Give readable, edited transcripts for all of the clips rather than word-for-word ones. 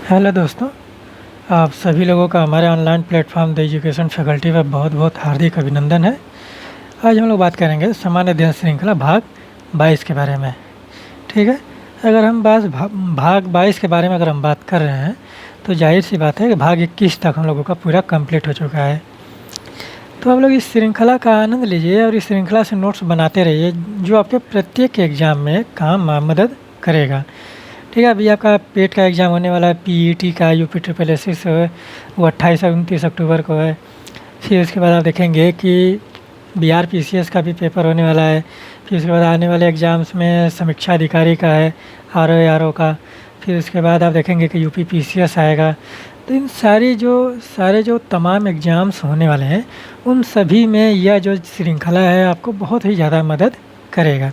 Hello दोस्तों, आप सभी लोगों का हमारे online platform the education faculty पर बहुत बहुत हार्दिक अभिनंदन है। आज हम लोग बात करेंगे सामान्य अध्ययन श्रृंखला भाग 22 के बारे में। ठीक है, अगर हम भाग 22 के बारे में अगर हम बात कर रहे हैं तो जाहिर सी बात है कि भाग 21 तक हम लोगों का पूरा कंप्लीट हो चुका है। तो आप लोग इस श्रृंखला का आनंद लीजिए और इस श्रृंखला से नोट्स बनाते रहिए, जो आपके प्रत्येक एग्ज़ाम में मदद करेगा। ठीक है, अभी आपका पेट का एग्ज़ाम होने वाला है, पीईटी का, यूपी ट्रिपल एसएस है, वो 28 और 29 अक्टूबर को है। फिर उसके बाद आप देखेंगे कि बिहार पीसीएस का भी पेपर होने वाला है। फिर उसके बाद आने वाले एग्ज़ाम्स में समीक्षा अधिकारी का है, आरओ का। फिर उसके बाद आप देखेंगे कि यूपी पीसीएस आएगा। तो इन सारे जो तमाम एग्ज़ाम्स होने वाले हैं, उन सभी में यह जो श्रृंखला है आपको बहुत ही ज़्यादा मदद करेगा।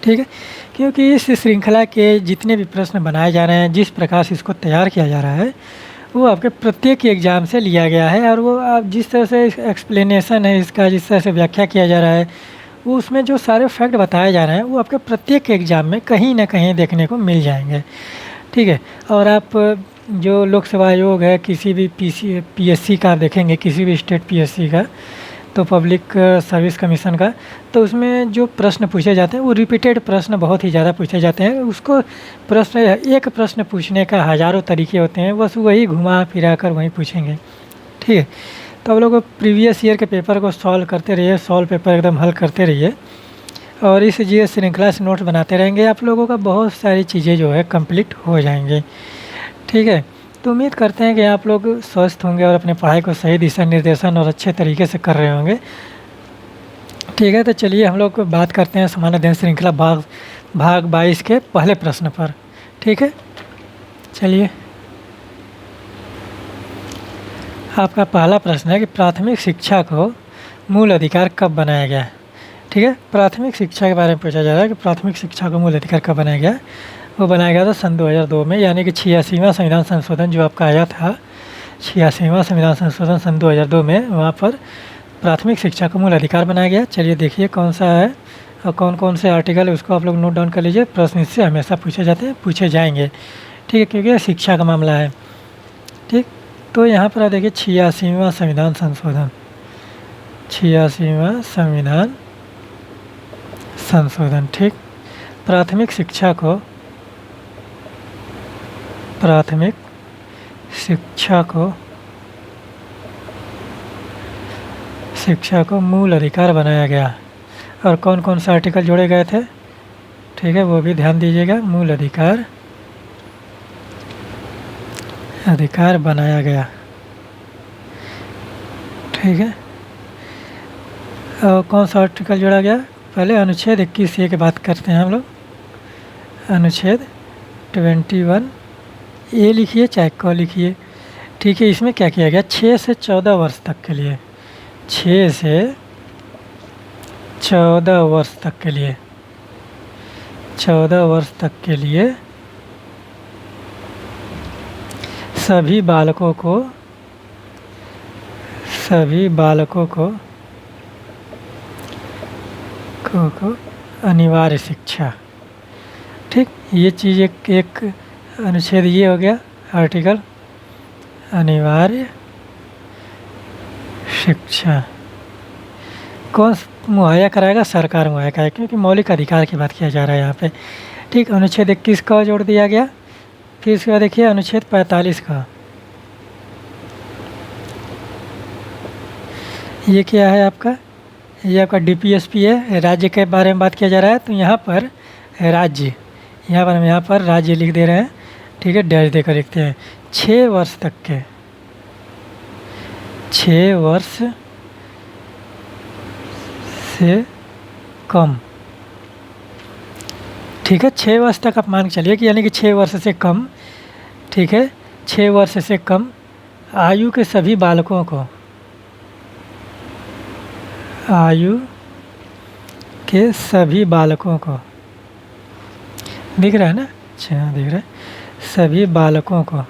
ठीक है, क्योंकि इस श्रृंखला के जितने भी प्रश्न बनाए जा रहे हैं, जिस प्रकार से इसको तैयार किया जा रहा है, वो आपके प्रत्येक एग्ज़ाम से लिया गया है। और वो आप जिस तरह से एक्सप्लेनेशन है इसका, जिस तरह से व्याख्या किया जा रहा है, वो उसमें जो सारे फैक्ट बताए जा रहे हैं वो आपके प्रत्येक एग्ज़ाम में कहीं ना कहीं देखने को मिल जाएंगे। ठीक है, और आप जो लोक सेवा आयोग है, किसी भी पीएससी का आप देखेंगे, किसी भी स्टेट पीएससी का, तो पब्लिक सर्विस कमीशन का, तो उसमें जो प्रश्न पूछे जाते हैं वो रिपीटेड प्रश्न बहुत ही ज़्यादा पूछे जाते हैं। उसको एक प्रश्न पूछने का हज़ारों तरीके होते हैं, बस वही घुमा फिरा कर वहीं पूछेंगे। ठीक है, तो आप लोग प्रीवियस ईयर के पेपर को सॉल्व करते रहिए, सॉल्व पेपर एकदम हल करते रहिए, और इस जी श्रृंखला से नोट्स बनाते रहेंगे। आप लोगों का बहुत सारी चीज़ें जो है कंप्लीट हो जाएंगी। ठीक है, तो उम्मीद करते हैं कि आप लोग स्वस्थ होंगे और अपने पढ़ाई को सही दिशा निर्देशन और अच्छे तरीके से कर रहे होंगे। ठीक है, तो चलिए हम लोग बात करते हैं सामान्य अध्ययन श्रृंखला भाग 22 के पहले प्रश्न पर। ठीक है, चलिए, आपका पहला प्रश्न है कि प्राथमिक शिक्षा को मूल अधिकार कब बनाया गया। ठीक है, प्राथमिक शिक्षा के बारे में पूछा जा रहा है कि प्राथमिक शिक्षा को मूल अधिकार कब बनाया गया। वो बनाया गया था सन 2002 में, यानी कि 86वां संविधान संशोधन जो आपका आया था, 86वां संविधान संशोधन सन 2002 में, वहाँ पर प्राथमिक शिक्षा को मूल अधिकार बनाया गया। चलिए देखिए कौन सा है और कौन कौन से आर्टिकल है, उसको आप लोग नोट डाउन कर लीजिए। प्रश्न इससे हमेशा पूछे जाते हैं, पूछे जाएंगे। ठीक है, क्योंकि शिक्षा का मामला है। ठीक, तो यहाँ पर आप देखिए 86वां संविधान संशोधन, 86वां संविधान संशोधन। ठीक, प्राथमिक शिक्षा को मूल अधिकार बनाया गया। और कौन कौन से आर्टिकल जोड़े गए थे, ठीक है, वो भी ध्यान दीजिएगा। मूल अधिकार बनाया गया। ठीक है, और कौन सा आर्टिकल जोड़ा गया, पहले अनुच्छेद 21A की बात करते हैं हम लोग। अनुच्छेद 21A लिखिए चाहे क लिखिए। ठीक है, इसमें क्या किया गया, 6 से 14 वर्ष तक के लिए, 6 से 14 वर्ष तक के लिए, 14 वर्ष तक के लिए सभी बालकों को अनिवार्य शिक्षा। ठीक, ये चीज़ एक अनुच्छेद ये हो गया, आर्टिकल अनिवार्य शिक्षा। कौन मुहैया कराएगा, सरकार मुहैया कराएगा, क्योंकि मौलिक अधिकार की बात किया जा रहा है यहाँ पे। ठीक, अनुच्छेद 21 का जोड़ दिया गया। फिर इसके बाद देखिए अनुच्छेद 45 का, ये क्या है आपका, ये आपका डीपीएसपी है, राज्य के बारे में बात किया जा रहा है। तो यहाँ पर राज्य, यहाँ पर राज्य लिख दे रहे हैं। ठीक है, डैश देकर लिखते हैं। 6 वर्ष तक के, 6 वर्ष से कम। ठीक है, 6 वर्ष तक आप मान के चलिए कि यानी कि 6 वर्ष से कम। ठीक है, 6 वर्ष से कम आयु के सभी बालकों को, आयु के सभी बालकों को, दिख रहा है ना, अच्छा दिख रहा है, सभी बालकों को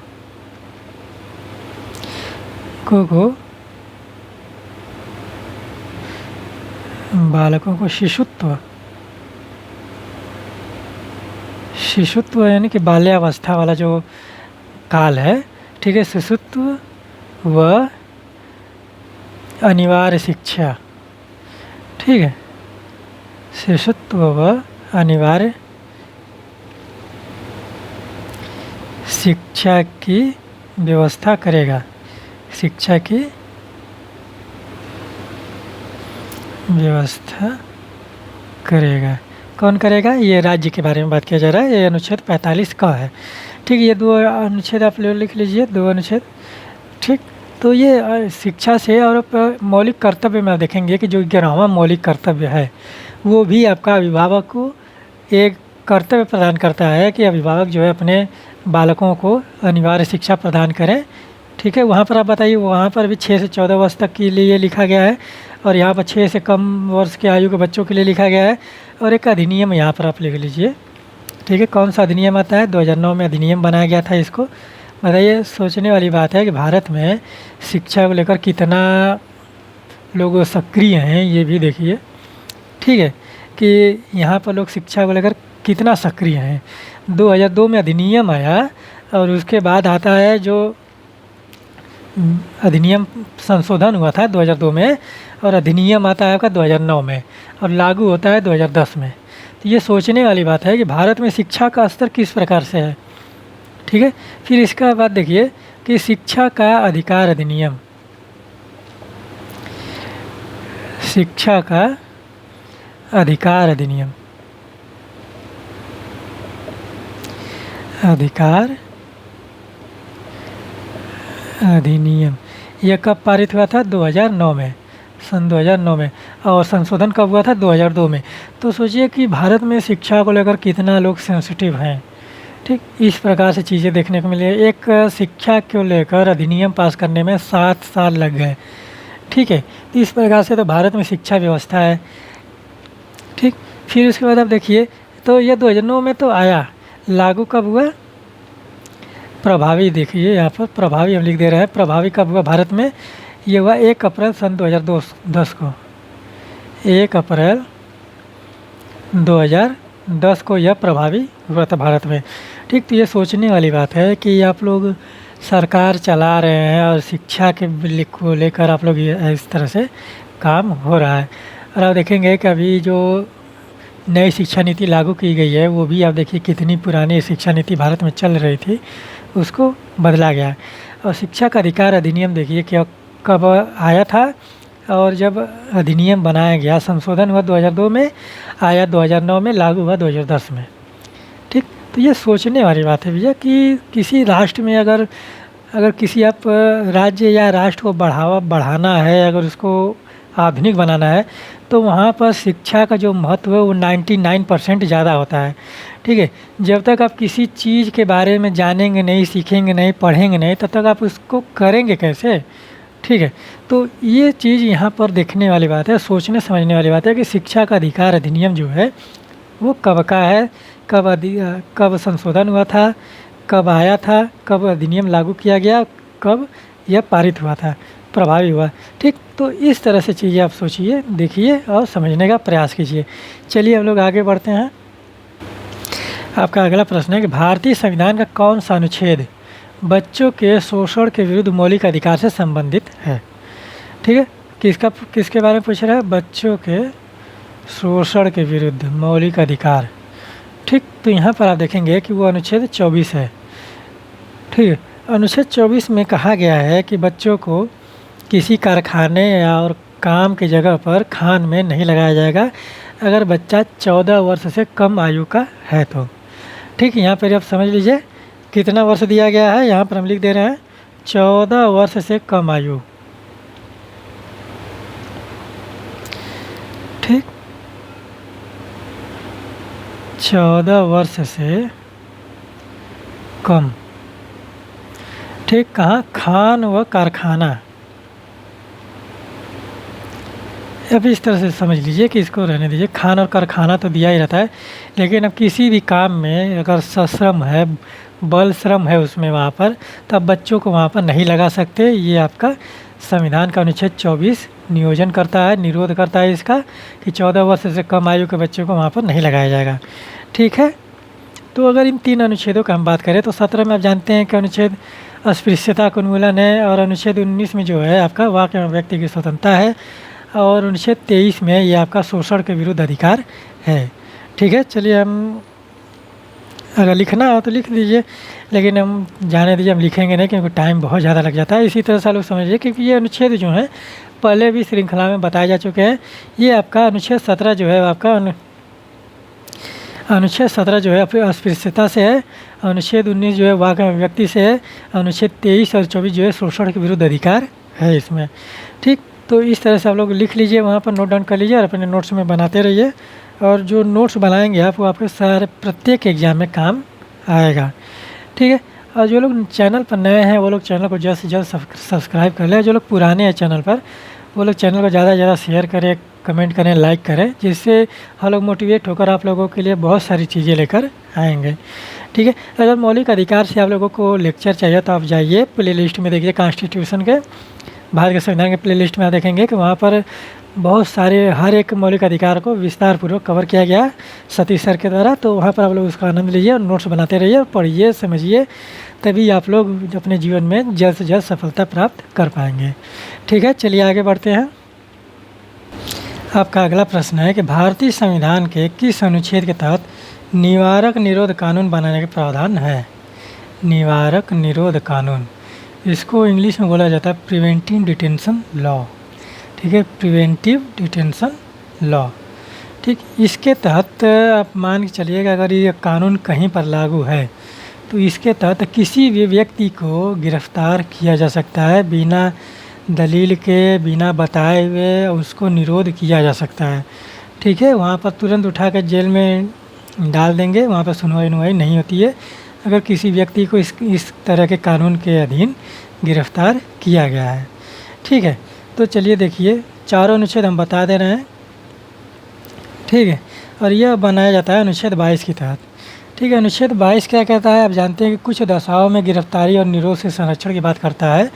शिशुत्व यानी कि बाल्यावस्था वाला जो काल है, ठीक है। शिशुत्व व अनिवार्य शिक्षा, ठीक है। शिशुत्व व अनिवार्य शिक्षा की व्यवस्था करेगा, शिक्षा की व्यवस्था करेगा। कौन करेगा? ये राज्य के बारे में बात किया जा रहा है। ये अनुच्छेद 45 का है, ठीक। ये 2 अनुच्छेद आप लोग लिख लीजिए, 2 अनुच्छेद, ठीक। तो ये शिक्षा से और मौलिक कर्तव्य में देखेंगे कि जो 11वां मौलिक कर्तव्य है वो भी आपका अभिभावक को एक कर्तव्य प्रदान करता है कि अभिभावक जो है अपने बालकों को अनिवार्य शिक्षा प्रदान करें, ठीक है। वहाँ पर आप बताइए, वहाँ पर भी 6 से 14 वर्ष तक के लिए लिखा गया है और यहाँ पर 6 से कम वर्ष की आयु के बच्चों के लिए लिखा गया है। और एक अधिनियम यहाँ पर आप लिख लीजिए, ठीक है। कौन सा अधिनियम आता है? 2009 में अधिनियम बनाया गया था इसको। बताइए, सोचने वाली बात है कि भारत में शिक्षा को लेकर कितना लोग सक्रिय हैं, ये भी देखिए, ठीक है, कि यहाँ पर लोग शिक्षा को लेकर कितना सक्रिय हैं। 2002 में अधिनियम आया और उसके बाद आता है जो अधिनियम संशोधन हुआ था 2002 में, और अधिनियम आता है आपका 2009 में और लागू होता है 2010 में। तो ये सोचने वाली बात है कि भारत में शिक्षा का स्तर किस प्रकार से है, ठीक है। फिर इसका बाद देखिए कि शिक्षा का अधिकार अधिनियम, शिक्षा का अधिकार अधिनियम, अधिकार अधिनियम, यह कब पारित हुआ था? 2009 में, सन 2009 में। और संशोधन कब हुआ था? 2002 में। तो सोचिए कि भारत में शिक्षा को लेकर कितना लोग सेंसिटिव हैं, ठीक। इस प्रकार से चीज़ें देखने को मिली। एक शिक्षा को लेकर अधिनियम पास करने में 7 साल लग गए, ठीक है। तो इस प्रकार से तो भारत में शिक्षा व्यवस्था है, ठीक। फिर उसके बाद आप देखिए, तो ये 2009 में तो आया, लागू कब हुआ? प्रभावी, देखिए यहाँ पर प्रभावी हम लिख दे रहे हैं। प्रभावी कब हुआ भारत में? ये हुआ 1 अप्रैल सन 2010 को, 1 अप्रैल 2010 को यह प्रभावी हुआ था भारत में, ठीक। तो ये सोचने वाली बात है कि आप लोग सरकार चला रहे हैं और शिक्षा के को लेकर आप लोग ये इस तरह से काम हो रहा है। और आप देखेंगे कि अभी जो नई शिक्षा नीति लागू की गई है वो भी आप देखिए कितनी पुरानी शिक्षा नीति भारत में चल रही थी उसको बदला गया है। और शिक्षा का अधिकार अधिनियम देखिए क्या कब आया था, और जब अधिनियम बनाया गया, संशोधन हुआ 2002 में, आया 2009 में, लागू हुआ 2010 में, ठीक। तो ये सोचने वाली बात है भैया कि किसी राष्ट्र में अगर किसी आप राज्य या राष्ट्र को बढ़ाना है, अगर उसको आधुनिक बनाना है, तो वहाँ पर शिक्षा का जो महत्व है वो 99% ज़्यादा होता है, ठीक है। जब तक आप किसी चीज़ के बारे में जानेंगे नहीं, सीखेंगे नहीं, पढ़ेंगे नहीं, तब तक आप उसको करेंगे कैसे, ठीक है। तो ये चीज़ यहाँ पर देखने वाली बात है, सोचने समझने वाली बात है कि शिक्षा का अधिकार अधिनियम जो है वो कब का है, कब संशोधन हुआ था, कब आया था, कब अधिनियम लागू किया गया, कब यह पारित हुआ था, प्रभावी हुआ, ठीक। तो इस तरह से चीज़ें आप सोचिए, देखिए और समझने का प्रयास कीजिए। चलिए हम लोग आगे बढ़ते हैं। आपका अगला प्रश्न है कि भारतीय संविधान का कौन सा अनुच्छेद बच्चों के शोषण के विरुद्ध मौलिक अधिकार से संबंधित है, ठीक है। किसके बारे में पूछ रहा है? बच्चों के शोषण के विरुद्ध मौलिक अधिकार, ठीक। तो यहाँ पर आप देखेंगे कि वो अनुच्छेद 24 है, ठीक है। अनुच्छेद 24 में कहा गया है कि बच्चों को किसी कारखाने या और काम की जगह पर खान में नहीं लगाया जाएगा अगर बच्चा 14 वर्ष से कम आयु का है तो, ठीक। यहाँ पर आप समझ लीजिए कितना वर्ष दिया गया है, यहाँ पर हम लिख दे रहे हैं 14 वर्ष से कम आयु, ठीक। 14 वर्ष से कम, ठीक। कहाँ? खान व कारखाना। अब इस तरह से समझ लीजिए कि इसको रहने दीजिए, खान और कारखाना तो दिया ही रहता है, लेकिन अब किसी भी काम में अगर सश्रम है, बल श्रम है उसमें वहाँ पर, तब बच्चों को वहाँ पर नहीं लगा सकते। ये आपका संविधान का अनुच्छेद 24 नियोजन करता है, निरोध करता है इसका कि 14 वर्ष से कम आयु के बच्चों को वहाँ पर नहीं लगाया जाएगा, ठीक है। तो अगर इन 3 अनुच्छेदों का हम बात करें तो 17 में आप जानते हैं कि अनुच्छेद अस्पृश्यता का उन्मूलन है, और अनुच्छेद 19 में जो है आपका वाक एवं व्यक्ति की स्वतंत्रता है, और अनुच्छेद 23 में ये आपका शोषण के विरुद्ध अधिकार है। ठीक है, चलिए हम अगर लिखना हो तो लिख दीजिए, लेकिन हम जाने दीजिए, हम लिखेंगे नहीं क्योंकि टाइम बहुत ज़्यादा लग जाता है। इसी तरह से आप लोग समझिए क्योंकि ये अनुच्छेद जो हैं पहले भी श्रृंखला में बताए जा चुके हैं। ये आपका अनुच्छेद 17 जो है आपका अनुच्छेद 17 जो है अस्पृश्यता से है, अनुच्छेद 19 जो है वाक एवं व्यक्ति से है, अनुच्छेद 23 और 24 जो है शोषण के विरुद्ध अधिकार है इसमें। ठीक, तो इस तरह से आप लोग लिख लीजिए, वहाँ पर नोट डाउन कर लीजिए और अपने नोट्स में बनाते रहिए, और जो नोट्स बनाएंगे आप वो आपके सारे प्रत्येक एग्जाम में काम आएगा। ठीक है, और जो लोग चैनल पर नए हैं वो लोग चैनल को जल्द से जल्द सब्सक्राइब कर लें। जो लोग पुराने हैं चैनल पर वो लोग चैनल को ज़्यादा से ज़्यादा शेयर करें, कमेंट करें, लाइक करें, जिससे हम लोग मोटिवेट होकर आप लोगों के लिए बहुत सारी चीज़ें लेकर आएंगे। ठीक है, अगर मौलिक अधिकार से आप लोगों को लेक्चर चाहिए तो आप जाइए प्ले लिस्ट में, देखिए कॉन्स्टिट्यूशन के, भारत के संविधान के प्ले लिस्ट में आप देखेंगे कि वहाँ पर बहुत सारे हर एक मौलिक अधिकार को विस्तार पूर्वक कवर किया गया सतीश सर के द्वारा। तो वहाँ पर आप लोग उसका आनंद लीजिए और नोट्स बनाते रहिए, पढ़िए, समझिए, तभी आप लोग अपने जीवन में जल्द से जल्द सफलता प्राप्त कर पाएंगे। ठीक है, चलिए आगे बढ़ते हैं। आपका अगला प्रश्न है कि भारतीय संविधान के किस अनुच्छेद के तहत निवारक निरोध कानून बनाने का प्रावधान है? निवारक निरोध कानून, इसको इंग्लिश में बोला जाता है प्रिवेंटिव डिटेंशन लॉ। ठीक है, प्रिवेंटिव डिटेंशन लॉ। ठीक, इसके तहत आप मान के चलिएगा अगर ये कानून कहीं पर लागू है तो इसके तहत किसी भी व्यक्ति को गिरफ्तार किया जा सकता है, बिना दलील के, बिना बताए हुए उसको निरोध किया जा सकता है। ठीक है, वहाँ पर तुरंत उठा कर जेल में डाल देंगे, वहाँ पर सुनवाई नहीं होती है अगर किसी व्यक्ति को इस तरह के कानून के अधीन गिरफ्तार किया गया है। ठीक है, तो चलिए देखिए चारों अनुच्छेद हम बता दे रहे हैं। ठीक है, और यह बनाया जाता है अनुच्छेद 22 के तहत। ठीक है, अनुच्छेद 22 क्या कहता है? आप जानते हैं कि कुछ दशाओं में गिरफ्तारी और निरोध से संरक्षण की बात करता है।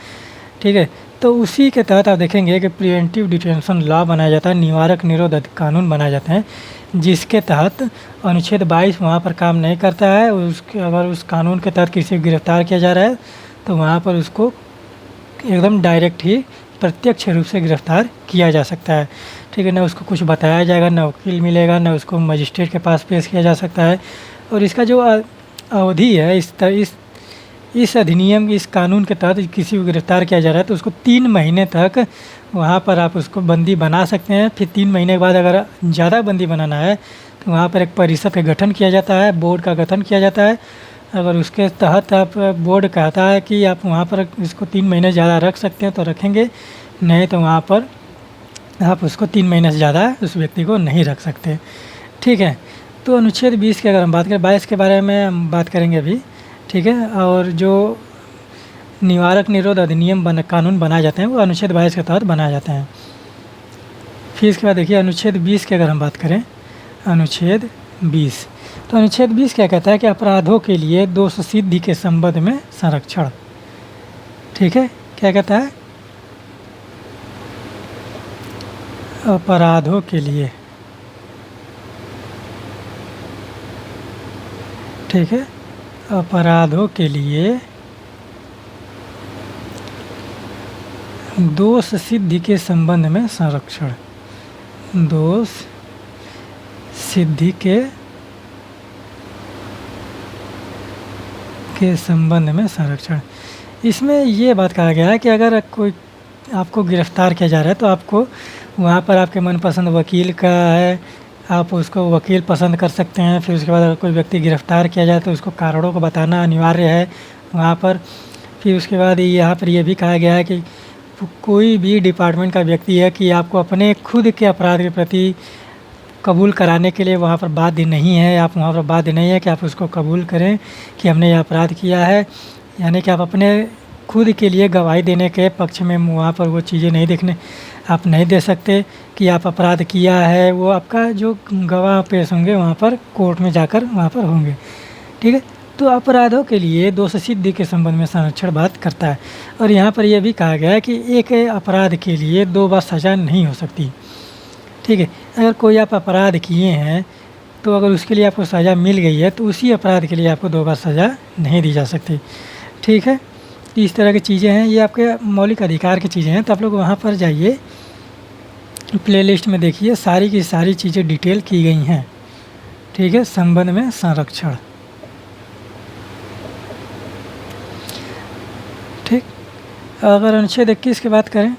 ठीक है, तो उसी के तहत आप देखेंगे कि प्रिवेंटिव डिटेंशन लॉ बनाया जाता है, निवारक निरोध कानून बनाए जाते हैं, जिसके तहत अनुच्छेद 22 वहाँ पर काम नहीं करता है। उसके अगर उस कानून के तहत किसी को गिरफ्तार किया जा रहा है तो वहाँ पर उसको एकदम डायरेक्ट ही प्रत्यक्ष रूप से गिरफ्तार किया जा सकता है। ठीक है, ना उसको कुछ बताया जाएगा, ना वकील मिलेगा, ना उसको मजिस्ट्रेट के पास पेश किया जा सकता है। और इसका जो अवधि है, इस अधिनियम, इस कानून के तहत किसी को गिरफ्तार किया जा रहा है तो उसको 3 महीने तक वहाँ पर आप उसको बंदी बना सकते हैं। फिर 3 महीने के बाद अगर ज़्यादा बंदी बनाना है तो वहाँ पर एक परिषद का गठन किया जाता है, बोर्ड का गठन किया जाता है। अगर उसके तहत आप बोर्ड कहता है कि आप वहाँ पर इसको 3 महीने ज़्यादा रख सकते हैं तो रखेंगे, नहीं तो वहाँ पर आप उसको 3 महीने से ज़्यादा उस व्यक्ति को नहीं रख सकते। ठीक है, तो अनुच्छेद 20 की अगर हम बात करें, 22 के बारे में हम बात करेंगे अभी। ठीक है, और जो निवारक निरोध अधिनियम कानून बनाए जाते हैं वो अनुच्छेद 22 के तहत बनाए जाते हैं। फिर इसके बाद देखिए अनुच्छेद 20 की अगर हम बात करें, अनुच्छेद 20, तो अनुच्छेद 20 क्या कहता है कि अपराधों के लिए दोष सिद्धि के संबंध में संरक्षण। ठीक है, क्या कहता है? अपराधों के लिए, ठीक है, अपराधों के लिए दोष सिद्धि के संबंध में संरक्षण, दोष सिद्धि के संबंध में संरक्षण। इसमें ये बात कहा गया है कि अगर कोई आपको गिरफ्तार किया जा रहा है तो आपको वहाँ पर आपके मनपसंद वकील का है, आप उसको वकील पसंद कर सकते हैं। फिर उसके बाद अगर कोई व्यक्ति गिरफ्तार किया जाए तो उसको कारणों को बताना अनिवार्य है वहाँ पर। फिर उसके बाद यहाँ पर यह भी कहा गया है कि कोई भी डिपार्टमेंट का व्यक्ति है कि आपको अपने खुद के अपराध के प्रति कबूल कराने के लिए वहाँ पर बाध्य नहीं है, आप वहाँ पर बाध्य नहीं है कि आप उसको कबूल करें कि हमने यह अपराध किया है, यानी कि आप अपने खुद के लिए गवाही देने के पक्ष में वहाँ पर वो चीज़ें आप नहीं दे सकते कि आप अपराध किया है। वो आपका जो गवाह पेश होंगे वहाँ पर कोर्ट में जाकर वहाँ पर होंगे। ठीक है, तो अपराधों के लिए दोष सिद्धि के संबंध में संरक्षण बात करता है। और यहाँ पर यह भी कहा गया है कि एक अपराध के लिए 2 बार सज़ा नहीं हो सकती। ठीक है, अगर कोई आप अपराध किए हैं तो अगर उसके लिए आपको सज़ा मिल गई है तो उसी अपराध के लिए आपको 2 बार सज़ा नहीं दी जा सकती। ठीक है, तो इस तरह की चीज़ें हैं, ये आपके मौलिक अधिकार की चीज़ें हैं। तो आप लोग वहाँ पर जाइए, प्लेलिस्ट में देखिए, सारी की सारी चीज़ें डिटेल की गई हैं। ठीक है, संबंध में संरक्षण। ठीक, अगर अनुच्छेद 21 की बात करें,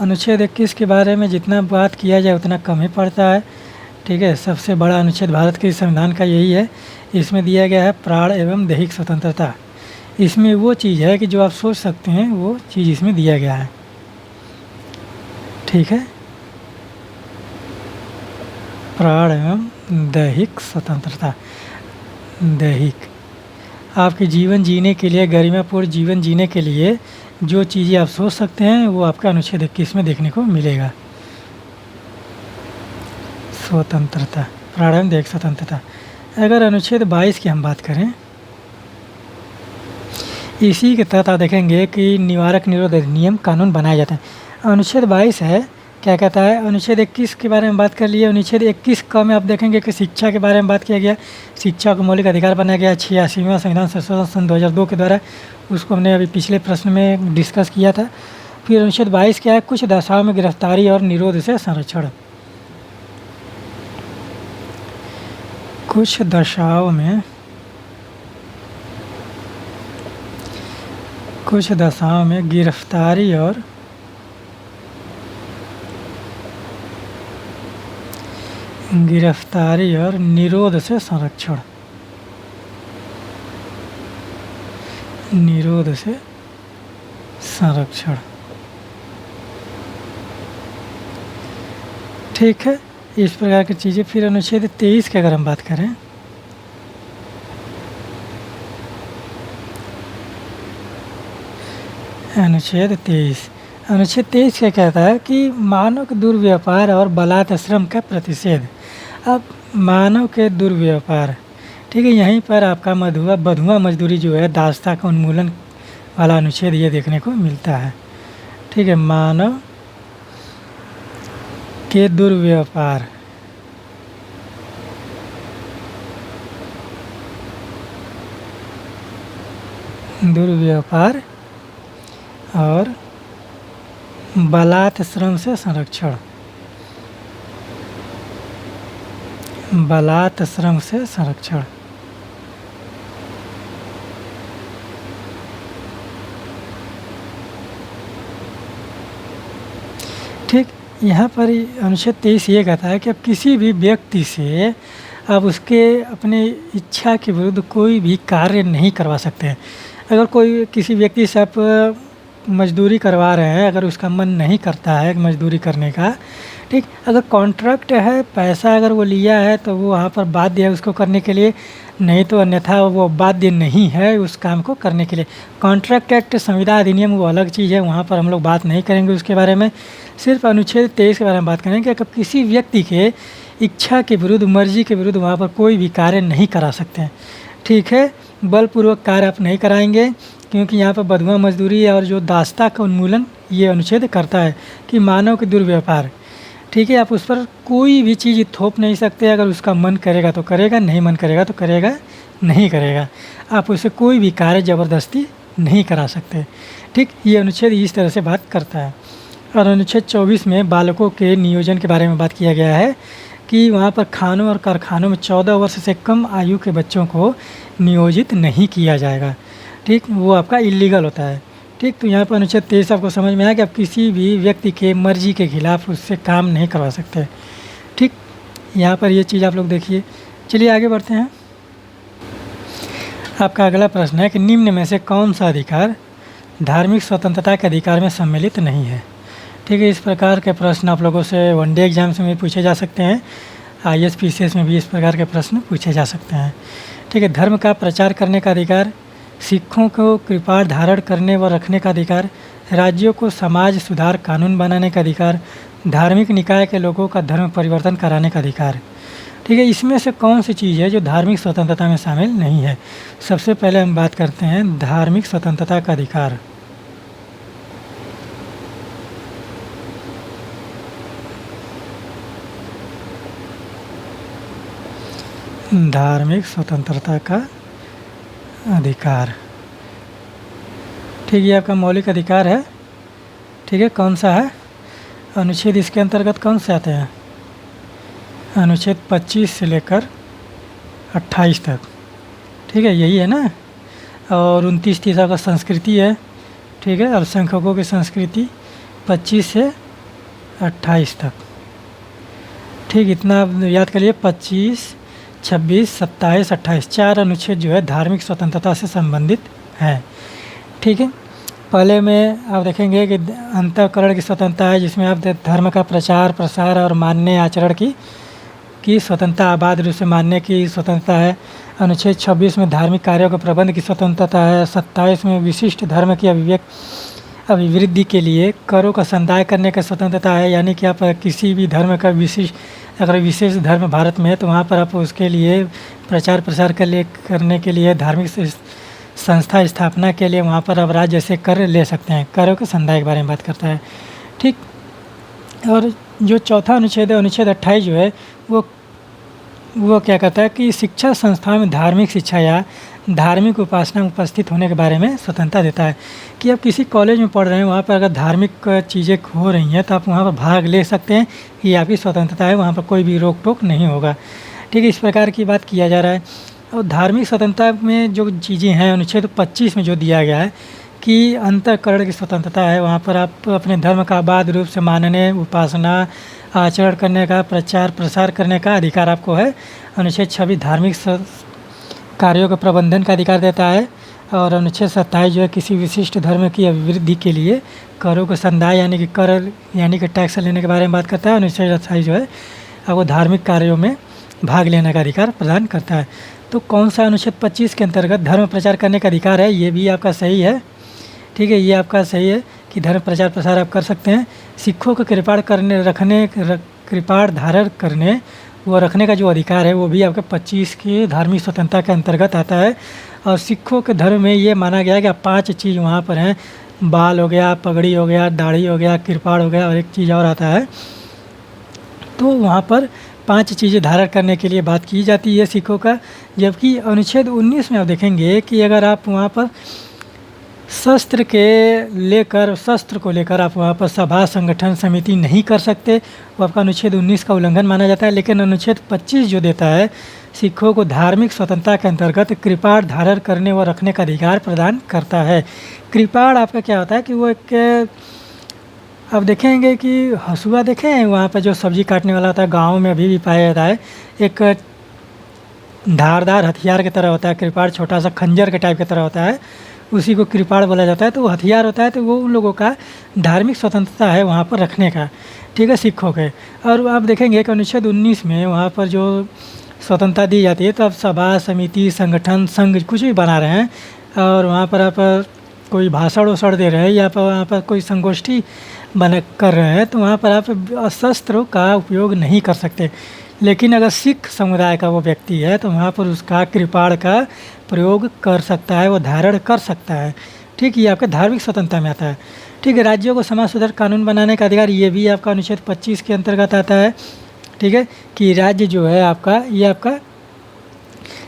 अनुच्छेद 21 के बारे में जितना बात किया जाए उतना कम ही पड़ता है। ठीक है, सबसे बड़ा अनुच्छेद भारत के संविधान का यही है। इसमें दिया गया है प्राण एवं दैहिक स्वतंत्रता। इसमें वो चीज़ है कि जो आप सोच सकते हैं वो चीज़ इसमें दिया गया है। ठीक है, प्राण एवं दैहिक स्वतंत्रता। दैहिक, आपके जीवन जीने के लिए, गरिमापूर्ण जीवन जीने के लिए जो चीज़ें आप सोच सकते हैं वो आपका अनुच्छेद 21 में देखने को मिलेगा। स्वतंत्रता, प्राण एवं दैहिक स्वतंत्रता। अगर अनुच्छेद 22 की हम बात करें, इसी के तहत आप देखेंगे कि निवारक निरोध अधिनियम कानून बनाए जाते हैं। अनुच्छेद 22 है, क्या कहता है? अनुच्छेद 21 के बारे में बात कर लिए। अनुच्छेद 21 क में आप देखेंगे कि शिक्षा के बारे में बात किया गया। शिक्षा को मौलिक अधिकार बनाया गया 86वां संविधान संशोधन सन 2002 के द्वारा। उसको हमने अभी पिछले प्रश्न में डिस्कस किया था। फिर अनुच्छेद 22 क्या है? कुछ दशाओं में गिरफ्तारी और निरोध से संरक्षण। कुछ दशाओं में गिरफ्तारी और निरोध से संरक्षण। निरोध से संरक्षण। ठीक है, इस प्रकार की चीज़ें। फिर अनुच्छेद 23 की अगर हम बात करें, अनुच्छेद 23 क्या कहता है कि मानव के दुर्व्यापार और बलात्श्रम का प्रतिषेध। अब मानव के दुर्व्यापार, ठीक है, यहीं पर आपका बधुआ मजदूरी जो है, दासता का उन्मूलन वाला अनुच्छेद ये देखने को मिलता है। ठीक है, मानव के दुर्व्यापार और बलात्श्रम से संरक्षण। बलात्श्रम से संरक्षण। ठीक, यहाँ पर अनुच्छेद 23 ये कहता है कि अब किसी भी व्यक्ति से आप उसके अपने इच्छा के विरुद्ध कोई भी कार्य नहीं करवा सकते हैं। अगर कोई किसी व्यक्ति से आप मजदूरी करवा रहे हैं, अगर उसका मन नहीं करता है मजदूरी करने का, ठीक, अगर कॉन्ट्रैक्ट है, पैसा अगर वो लिया है तो वो वहाँ पर बाध्य है उसको करने के लिए, नहीं तो अन्यथा वो बाध्य नहीं है उस काम को करने के लिए। कॉन्ट्रैक्ट एक्ट, संविदा अधिनियम वो अलग चीज़ है, वहाँ पर हम लोग बात नहीं करेंगे उसके बारे में। सिर्फ अनुच्छेद 23 के बारे में बात करेंगे कि किसी व्यक्ति के इच्छा के विरुद्ध, मर्जी के विरुद्ध वहाँ पर कोई भी कार्य नहीं करा सकते हैं। ठीक है, बलपूर्वक कार्य आप नहीं कराएंगे, क्योंकि यहाँ पर बधुआ मजदूरी और जो दासता का उन्मूलन ये अनुच्छेद करता है कि मानव के दुर्व्यापार, ठीक है, आप उस पर कोई भी चीज़ थोप नहीं सकते। अगर उसका मन करेगा तो करेगा, नहीं मन करेगा तो करेगा नहीं करेगा। आप उससे कोई भी कार्य ज़बरदस्ती नहीं करा सकते। ठीक, ये अनुच्छेद इस तरह से बात करता है। और अनुच्छेद 24 में बालकों के नियोजन के बारे में बात किया गया है कि वहाँ पर खानों और कारखानों में 14 वर्ष से कम आयु के बच्चों को नियोजित नहीं किया जाएगा। ठीक, वो आपका इलीगल होता है। ठीक, तो यहाँ पर अनुच्छेद 23 आपको समझ में आया कि आप किसी भी व्यक्ति के मर्जी के खिलाफ उससे काम नहीं करवा सकते। ठीक, यहाँ पर ये चीज़ आप लोग देखिए। चलिए आगे बढ़ते हैं। आपका अगला प्रश्न है कि निम्न में से कौन सा अधिकार धार्मिक स्वतंत्रता के अधिकार में सम्मिलित नहीं है। ठीक है, इस प्रकार के प्रश्न आप लोगों से वनडे एग्जाम्स में पूछे जा सकते हैं। IAS PCS में भी इस प्रकार के प्रश्न पूछे जा सकते हैं। ठीक है, धर्म का प्रचार करने का अधिकार, सिखों को कृपाण धारण करने व रखने का अधिकार, राज्यों को समाज सुधार कानून बनाने का अधिकार, धार्मिक निकाय के लोगों का धर्म परिवर्तन कराने का अधिकार। ठीक है, इसमें से कौन सी चीज़ है जो धार्मिक स्वतंत्रता में शामिल नहीं है? सबसे पहले हम बात करते हैं धार्मिक स्वतंत्रता का अधिकार। धार्मिक स्वतंत्रता का अधिकार। ठीक है, ये आपका मौलिक अधिकार है। ठीक है, कौन सा है? अनुच्छेद इसके अंतर्गत कौन से आते हैं? अनुच्छेद 25 से लेकर 28 तक। ठीक है, यही है ना। और 29-30 आपका संस्कृति है। ठीक है, अल्पसंख्यकों की संस्कृति 25 से 28 तक। ठीक, इतना आप याद करिए। 25, 26, 27, 28 4 अनुच्छेद जो है धार्मिक स्वतंत्रता से संबंधित हैं। ठीक है, पहले में आप देखेंगे कि अंतःकरण की स्वतंत्रता है, जिसमें आप धर्म का प्रचार प्रसार और मानने आचरण की स्वतंत्रता, आबाद रूप से मानने की स्वतंत्रता है। अनुच्छेद 26 में धार्मिक कार्यों के प्रबंध की स्वतंत्रता है। 27 में विशिष्ट धर्म की अभिवृद्धि के लिए करों का संदाय करने की स्वतंत्रता है। यानी कि आप किसी भी धर्म का अगर विशेष धर्म भारत में है तो वहाँ पर आप उसके लिए प्रचार प्रसार करने के लिए धार्मिक संस्था स्थापना के लिए वहाँ पर आप राज्य से कर ले सकते हैं। करों के संदाय के बारे में बात करता है। ठीक, और जो चौथा अनुच्छेद है, अनुच्छेद 28 जो है वो क्या कहता है कि शिक्षा संस्थाओं में धार्मिक शिक्षा या धार्मिक उपासना में उपस्थित होने के बारे में स्वतंत्रता देता है। कि आप किसी कॉलेज में पढ़ रहे हैं, वहाँ पर अगर धार्मिक चीज़ें हो रही हैं तो आप वहाँ पर भाग ले सकते हैं। ये आपकी स्वतंत्रता है, वहाँ पर कोई भी रोक टोक नहीं होगा। ठीक है, इस प्रकार की बात किया जा रहा है। और धार्मिक स्वतंत्रता में जो चीज़ें हैं, अनुच्छेद 25 में जो दिया गया है कि अंतःकरण की स्वतंत्रता है, वहाँ पर आप अपने धर्म का आबाद रूप से मानने, उपासना आचरण करने का, प्रचार प्रसार करने का अधिकार आपको है। अनुच्छेद 26 धार्मिक कार्यों के प्रबंधन का अधिकार देता है। और अनुच्छेद 27 जो है किसी विशिष्ट धर्म की अभिवृद्धि के लिए करों के संदाय यानी कि टैक्स लेने के बारे में बात करता है। अनुच्छेद 28 जो है आपको धार्मिक कार्यों में भाग लेने का अधिकार प्रदान करता है। तो कौन सा अनुच्छेद 25 के अंतर्गत धर्म प्रचार करने का अधिकार है? ये भी आपका सही है। ठीक है, ये आपका सही है कि धर्म प्रचार प्रसार आप कर सकते हैं। सिखों को कृपाण धारण करने व रखने का जो अधिकार है वो भी आपके 25 की धार्मिक स्वतंत्रता के अंतर्गत आता है। और सिखों के धर्म में ये माना गया है कि 5 चीज़ वहाँ पर हैं। बाल हो गया, पगड़ी हो गया, दाढ़ी हो गया, कृपाण हो गया और एक चीज़ और आता है। तो वहाँ पर 5 चीज़ें धारण करने के लिए बात की जाती है सिखों का। जबकि अनुच्छेद 19 में आप देखेंगे कि अगर आप वहाँ पर शस्त्र को लेकर आप वहाँ पर सभा संगठन समिति नहीं कर सकते, वो आपका अनुच्छेद 19 का उल्लंघन माना जाता है। लेकिन अनुच्छेद 25 जो देता है सिखों को धार्मिक स्वतंत्रता के अंतर्गत कृपाण धारण करने व रखने का अधिकार प्रदान करता है। कृपाण आपका क्या होता है कि वो एक, आप देखेंगे कि हसुआ देखे हैं वहाँ पर जो सब्जी काटने वाला होता है, गाँव में अभी भी पाया जाता है। एक धारदार हथियार की तरह होता है कृपाण, छोटा सा खंजर के टाइप की तरह होता है, उसी को कृपाण बोला जाता है। तो वो हथियार होता है, तो वो उन लोगों का धार्मिक स्वतंत्रता है वहाँ पर रखने का। ठीक है, सिखों के। और आप देखेंगे कि अनुच्छेद 19 में वहाँ पर जो स्वतंत्रता दी जाती है, तो आप सभा समिति संगठन संघ कुछ भी बना रहे हैं और वहाँ पर आप कोई भाषण वाषण दे रहे हैं या वहाँ पर कोई संगोष्ठी कर रहे हैं, तो वहाँ पर आप शस्त्रों का उपयोग नहीं कर सकते। लेकिन अगर सिख समुदाय का वो व्यक्ति है तो वहाँ पर उसका कृपाण का प्रयोग कर सकता है, वो धारण कर सकता है। ठीक, ये आपका धार्मिक स्वतंत्रता में आता है। ठीक है, राज्यों को समाज सुधार कानून बनाने का अधिकार, ये भी आपका अनुच्छेद 25 के अंतर्गत आता है। ठीक है, कि राज्य जो है आपका, ये आपका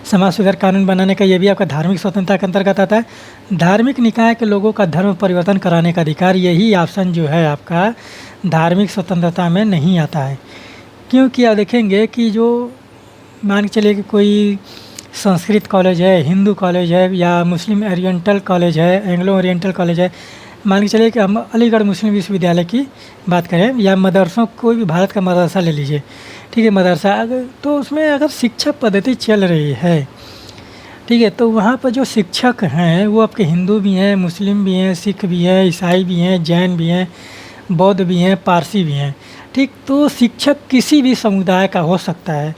समाज सुधार कानून बनाने का, ये भी आपका धार्मिक स्वतंत्रता के अंतर्गत आता है। धार्मिक निकाय के लोगों का धर्म परिवर्तन कराने का अधिकार, यही ऑप्शन जो है आपका धार्मिक स्वतंत्रता में नहीं आता है। क्योंकि आप देखेंगे कि जो मान के चलिए कि कोई संस्कृत कॉलेज है, हिंदू कॉलेज है या मुस्लिम ओरिएंटल कॉलेज है, एंग्लो ओरिएंटल कॉलेज है, मान के चलिए कि हम अलीगढ़ मुस्लिम विश्वविद्यालय की बात करें या मदरसों, कोई भी भारत का मदरसा ले लीजिए। ठीक है, मदरसा अगर, तो उसमें अगर शिक्षा पद्धति चल रही है, ठीक है, तो वहाँ पर जो शिक्षक हैं वो आपके हिंदू भी हैं, मुस्लिम भी हैं, सिख भी हैं, ईसाई भी हैं, जैन भी हैं, बौद्ध भी हैं, पारसी भी हैं। ठीक, तो शिक्षक किसी भी समुदाय का हो सकता है।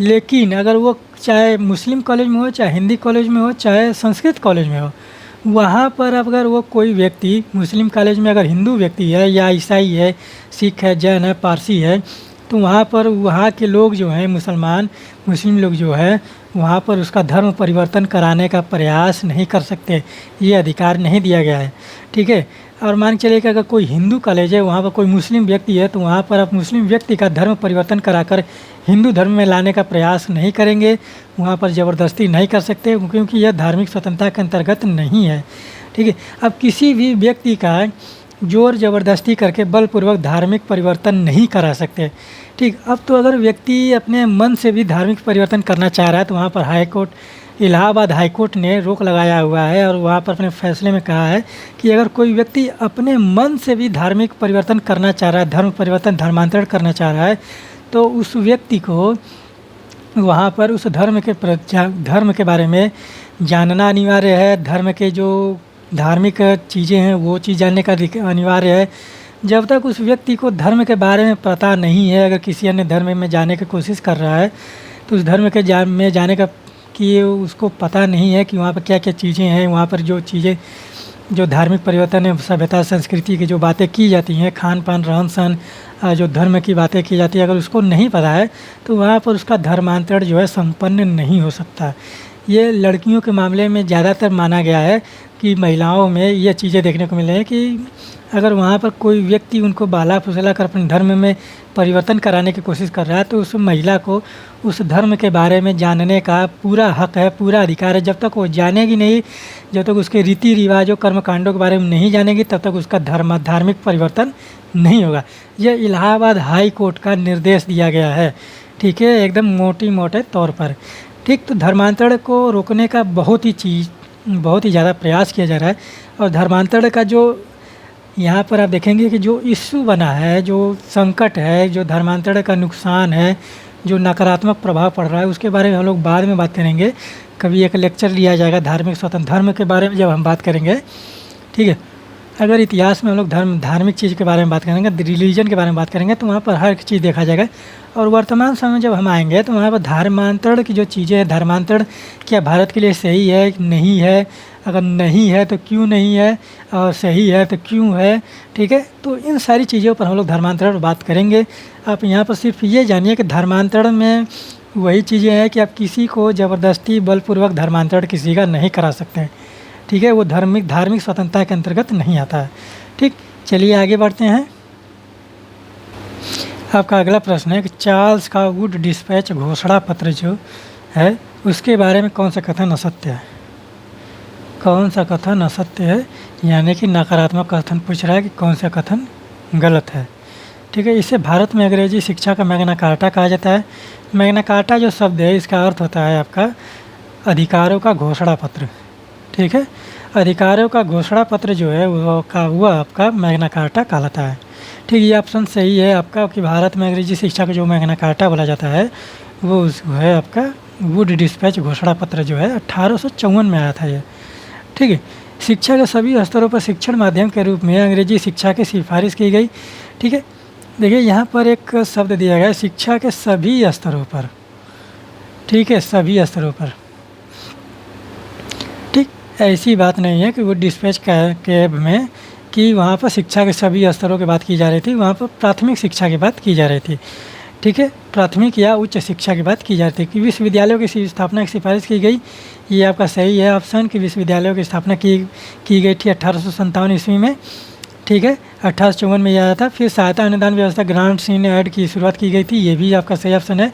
लेकिन अगर वो चाहे मुस्लिम कॉलेज में हो, चाहे हिंदी कॉलेज में हो, चाहे संस्कृत कॉलेज में हो, वहाँ पर अगर वो कोई व्यक्ति मुस्लिम कॉलेज में अगर हिंदू व्यक्ति है या ईसाई है, सिख है, जैन है, पारसी है, तो वहाँ पर वहाँ के लोग जो हैं मुसलमान मुस्लिम लोग जो है वहाँ पर उसका धर्म परिवर्तन कराने का प्रयास नहीं कर सकते, ये अधिकार नहीं दिया गया है। ठीक है, और मान के चलिए कि अगर कोई हिंदू कॉलेज है, वहाँ पर कोई मुस्लिम व्यक्ति है, तो वहाँ पर आप मुस्लिम व्यक्ति का धर्म परिवर्तन कराकर हिंदू धर्म में लाने का प्रयास नहीं करेंगे, वहाँ पर ज़बरदस्ती नहीं कर सकते, क्योंकि यह धार्मिक स्वतंत्रता के अंतर्गत नहीं है। ठीक है, अब किसी भी व्यक्ति का ज़ोर ज़बरदस्ती करके बलपूर्वक धार्मिक परिवर्तन नहीं करा सकते। ठीक, अब तो अगर व्यक्ति अपने मन से भी धार्मिक परिवर्तन करना चाह रहा है, तो वहाँ पर high court, Allahabad high court ने रोक लगाया हुआ है और वहाँ पर अपने फैसले में कहा है कि अगर कोई व्यक्ति अपने मन से भी धार्मिक परिवर्तन करना चाह रहा है, धर्म परिवर्तन, धर्मांतरण करना चाह रहा है, तो उस व्यक्ति को वहाँ पर उस धर्म के बारे में जानना अनिवार्य है। धर्म के जो धार्मिक चीज़ें हैं वो चीज़ जानने का अनिवार्य है। जब तक उस व्यक्ति को धर्म के बारे में पता नहीं है, अगर किसी अन्य धर्म में जाने की कोशिश कर रहा है, तो उस धर्म के जाने का कि उसको पता नहीं है कि वहाँ पर क्या क्या चीज़ें हैं, वहाँ पर जो चीज़ें, जो धार्मिक परिवर्तन है, सभ्यता संस्कृति की जो बातें की जाती हैं, खान पान, रहन सहन, जो धर्म की बातें की जाती है, अगर उसको नहीं पता है तो वहाँ पर उसका धर्मांतरण जो है संपन्न नहीं हो सकता। ये लड़कियों के मामले में ज़्यादातर माना गया है कि महिलाओं में ये चीज़ें देखने को मिले हैं कि अगर वहाँ पर कोई व्यक्ति उनको बाला फुसला कर अपने धर्म में परिवर्तन कराने की कोशिश कर रहा है, तो उस महिला को उस धर्म के बारे में जानने का पूरा हक है, पूरा अधिकार है। जब तक वो जानेगी नहीं, जब तक उसके रीति रिवाजों, कर्मकांडों के बारे में नहीं जानेगी, तब तक उसका धार्मिक परिवर्तन नहीं होगा। यह इलाहाबाद हाई कोर्ट का निर्देश दिया गया है। ठीक है, एकदम मोटे तौर पर। ठीक, तो धर्मांतरण को रोकने का बहुत ही ज़्यादा प्रयास किया जा रहा है। और धर्मांतरण का जो यहाँ पर आप देखेंगे कि जो इश्यू बना है, जो संकट है, जो धर्मांतरण का नुकसान है, जो नकारात्मक प्रभाव पड़ रहा है, उसके बारे में हम लोग बाद में बात करेंगे। कभी एक लेक्चर लिया जाएगा धार्मिक स्वतंत्र धर्म के बारे में जब हम बात करेंगे। ठीक है, अगर इतिहास में हम लोग धार्मिक चीज़ के बारे में बात करेंगे, रिलीजन के बारे में बात करेंगे, तो वहाँ पर हर चीज़ देखा जाएगा। और वर्तमान समय में जब हम आएंगे तो वहाँ पर धर्मांतरण की जो चीज़ें हैं, धर्मांतरण क्या भारत के लिए सही है, नहीं है, अगर नहीं है तो क्यों नहीं है, और सही है तो क्यों है। ठीक है, तो इन सारी चीज़ों पर हम लोग धर्मांतरण बात करेंगे। आप यहाँ पर सिर्फ ये जानिए कि धर्मांतरण में वही चीज़ें हैं कि आप किसी को ज़बरदस्ती बलपूर्वक धर्मांतरण किसी का नहीं करा सकते। ठीक है, वो धार्मिक स्वतंत्रता के अंतर्गत नहीं आता है। ठीक, चलिए आगे बढ़ते हैं। आपका अगला प्रश्न है कि चार्ल्स का वुड डिस्पैच घोषणा पत्र जो है, उसके बारे में कौन सा कथन असत्य है? कौन सा कथन असत्य है, यानी कि नकारात्मक कथन पूछ रहा है कि कौन सा कथन गलत है। ठीक है, इसे भारत में अंग्रेजी शिक्षा का मैग्ना कार्टा कहा जाता है। मैग्ना कार्टा जो शब्द है, इसका अर्थ होता है आपका अधिकारों का घोषणा पत्र। ठीक है, अधिकारों का घोषणा पत्र जो है वो आपका मैग्ना कार्टा कहलाता है। ठीक, ये ऑप्शन सही है आपका कि भारत में अंग्रेजी शिक्षा का जो मैग्ना कार्टा बोला जाता है वो है आपका वुड डिस्पैच घोषणा पत्र जो है 1854 में आया था ये। ठीक है, शिक्षा के सभी स्तरों पर शिक्षण माध्यम के रूप में अंग्रेजी शिक्षा की सिफारिश की गई। ठीक है, देखिए यहाँ पर एक शब्द दिया गया है, शिक्षा के सभी स्तरों पर। ठीक है, सभी स्तरों पर। ठीक, ऐसी बात नहीं है कि वो डिस्पैच के में कि वहाँ पर शिक्षा के सभी स्तरों की बात की जा रही थी, वहाँ पर प्राथमिक शिक्षा की बात की जा रही थी। ठीक है, प्राथमिक या उच्च शिक्षा की बात की जाती है कि विश्वविद्यालयों की स्थापना की सिफारिश की गई। ये आपका सही है ऑप्शन कि विश्वविद्यालयों की स्थापना की गई थी 1857 ईस्वी में। ठीक है, 1854 में यह आया था। फिर सहायता अनुदान व्यवस्था ग्रांट्स इन एड की शुरुआत की गई थी, ये भी आपका सही ऑप्शन है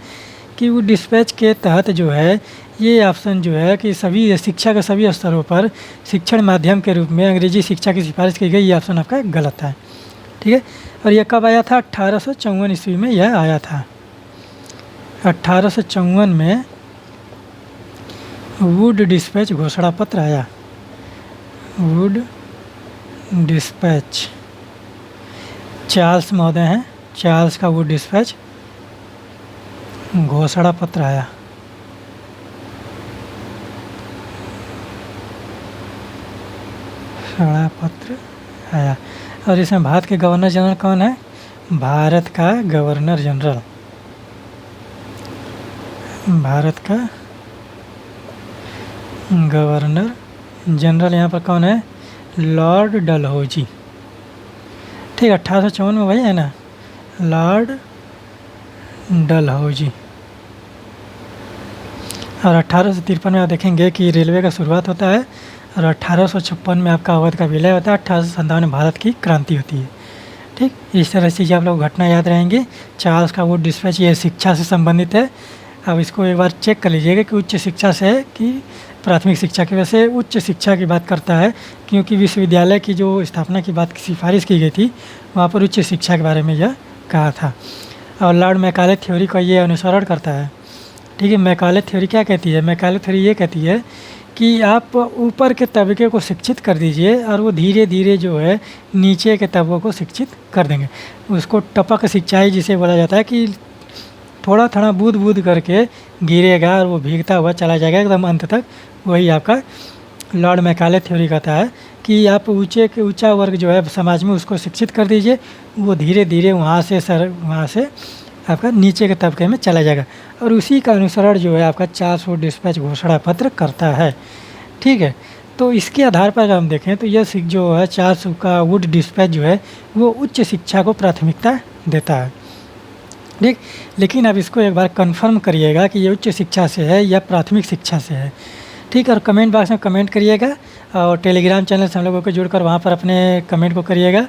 कि वो डिस्पैच के तहत जो है ये ऑप्शन जो है कि सभी शिक्षा के सभी स्तरों पर शिक्षण माध्यम के रूप में अंग्रेजी शिक्षा की सिफारिश की गई, ये ऑप्शन आपका गलत है। ठीक है, और यह कब आया था? 1854 ईस्वी में यह आया था। 1854 में वुड डिस्पैच घोषणा पत्र आया। वुड डिस्पैच चार्ल्स महोदय हैं, चार्ल्स का वुड डिस्पैच घोषणा पत्र आया। घोषणा पत्र आया। और इसमें भारत के गवर्नर जनरल कौन है? भारत का गवर्नर जनरल, भारत का गवर्नर जनरल यहाँ पर कौन है? लॉर्ड डलहौजी। ठीक, 1854 में वही है ना, लॉर्ड डलहौजी। और 1853 में आप देखेंगे कि रेलवे का शुरुआत होता है और 1856 में आपका अवध का विलय होता है, 1857 में भारत की क्रांति होती है। ठीक, इस तरह से चीज़ें आप लोग घटना याद रहेंगी। चार्ल्स का वुड डिस्पैच ये शिक्षा से संबंधित है। अब इसको एक बार चेक कर लीजिएगा कि उच्च शिक्षा से है कि प्राथमिक शिक्षा की। वैसे उच्च शिक्षा की बात करता है, क्योंकि विश्वविद्यालय की जो स्थापना की बात सिफारिश की गई थी, वहाँ पर उच्च शिक्षा के बारे में यह कहा था। और लॉर्ड मैकाले थ्योरी का ये अनुसरण करता है। ठीक है, मैकाले थ्योरी क्या कहती है? मैकाले थ्योरी ये कहती है कि आप ऊपर के तबके को शिक्षित कर दीजिए और वो धीरे धीरे जो है नीचे के तबकों को शिक्षित कर देंगे। उसको टपक सिंचाई जिसे बोला जाता है कि थोड़ा थोड़ा बूंद बूंद करके गिरेगा और वो भीगता हुआ चला जाएगा एकदम अंत तक। वही आपका लॉर्ड मैकाले थ्योरी कहता है कि आप ऊंचा वर्ग जो है समाज में उसको शिक्षित कर दीजिए, वो धीरे धीरे वहाँ से आपका नीचे के तबके में चला जाएगा। और उसी का अनुसरण जो है आपका चार्ल्स वुड डिस्पैच घोषणा पत्र करता है। ठीक है, तो इसके आधार पर अगर हम देखें तो यह जो है चार्ल्स का वुड डिस्पैच जो है वो उच्च शिक्षा को प्राथमिकता देता है। ठीक, लेकिन अब इसको एक बार कंफर्म करिएगा कि ये उच्च शिक्षा से है या प्राथमिक शिक्षा से है। ठीक, और कमेंट बॉक्स में कमेंट करिएगा और टेलीग्राम चैनल से हम लोगों को जुड़कर वहाँ पर अपने कमेंट को करिएगा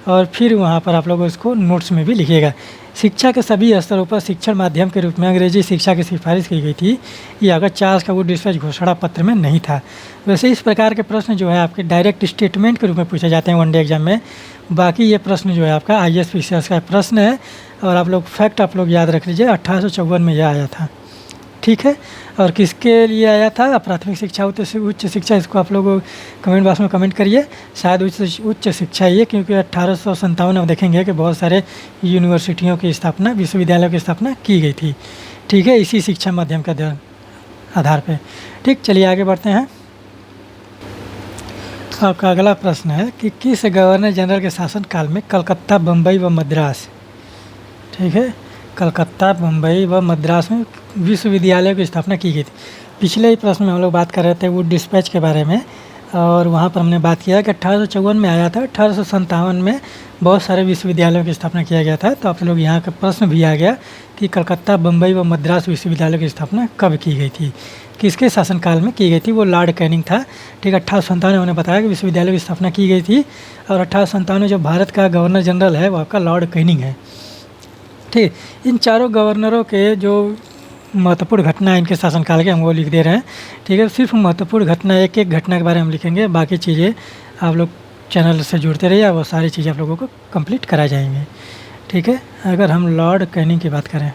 और फिर वहाँ पर आप लोग उसको नोट्स में भी लिखिएगा। शिक्षा के सभी स्तरों पर शिक्षण माध्यम के रूप में अंग्रेजी शिक्षा की सिफारिश की गई थी। ये अगर चार्ल्स का वुड डिस्पैच घोषणा पत्र में नहीं था। वैसे इस प्रकार के प्रश्न जो है आपके डायरेक्ट स्टेटमेंट के रूप में पूछे जाते हैं वनडे एग्जाम में। बाकी ये प्रश्न जो है आपका IAS का प्रश्न है। और आप लोग फैक्ट आप लोग याद रख लीजिए, 1854 में यह आया था। ठीक है, और किसके लिए आया था? प्राथमिक शिक्षा उच्च शिक्षा, इसको आप लोग कमेंट बॉक्स में कमेंट करिए। शायद उच्च शिक्षा ये, क्योंकि 1857 में देखेंगे कि बहुत सारे यूनिवर्सिटियों की स्थापना, विश्वविद्यालयों की स्थापना की गई थी। ठीक है, इसी शिक्षा माध्यम के आधार पे। ठीक, चलिए आगे बढ़ते हैं। आपका अगला प्रश्न है कि किस गवर्नर जनरल के शासनकाल में कलकत्ता, बम्बई व मद्रास, ठीक है, कलकत्ता, बम्बई व मद्रास में विश्वविद्यालयों की स्थापना की गई थी? पिछले ही प्रश्न में हम लोग बात कर रहे थे वुड डिस्पैच के बारे में, और वहाँ पर हमने बात किया कि 1854 में आया था। 1857 में बहुत सारे विश्वविद्यालयों की स्थापना किया गया था। तो आप लोग यहाँ का प्रश्न भी आ गया कि कलकत्ता, बम्बई व मद्रास विश्वविद्यालयों की स्थापना कब की गई थी, किसके शासनकाल में की गई थी? वो लॉर्ड कैनिंग था। ठीक है, 1857 में उन्होंने बताया कि विश्वविद्यालय की स्थापना की गई थी। और 1857 में जो भारत का गवर्नर जनरल है वो आपका लॉर्ड कैनिंग है। ठीक, इन चारों गवर्नरों के जो महत्वपूर्ण घटना है इनके शासनकाल के, हम वो लिख दे रहे हैं। ठीक है, सिर्फ महत्वपूर्ण घटना, एक एक घटना के बारे में हम लिखेंगे। बाकी चीज़ें आप लोग चैनल से जुड़ते रहिए, वो सारी चीज़ें आप लोगों को कंप्लीट करा जाएंगे। ठीक है, अगर हम लॉर्ड कैनिंग की बात करें,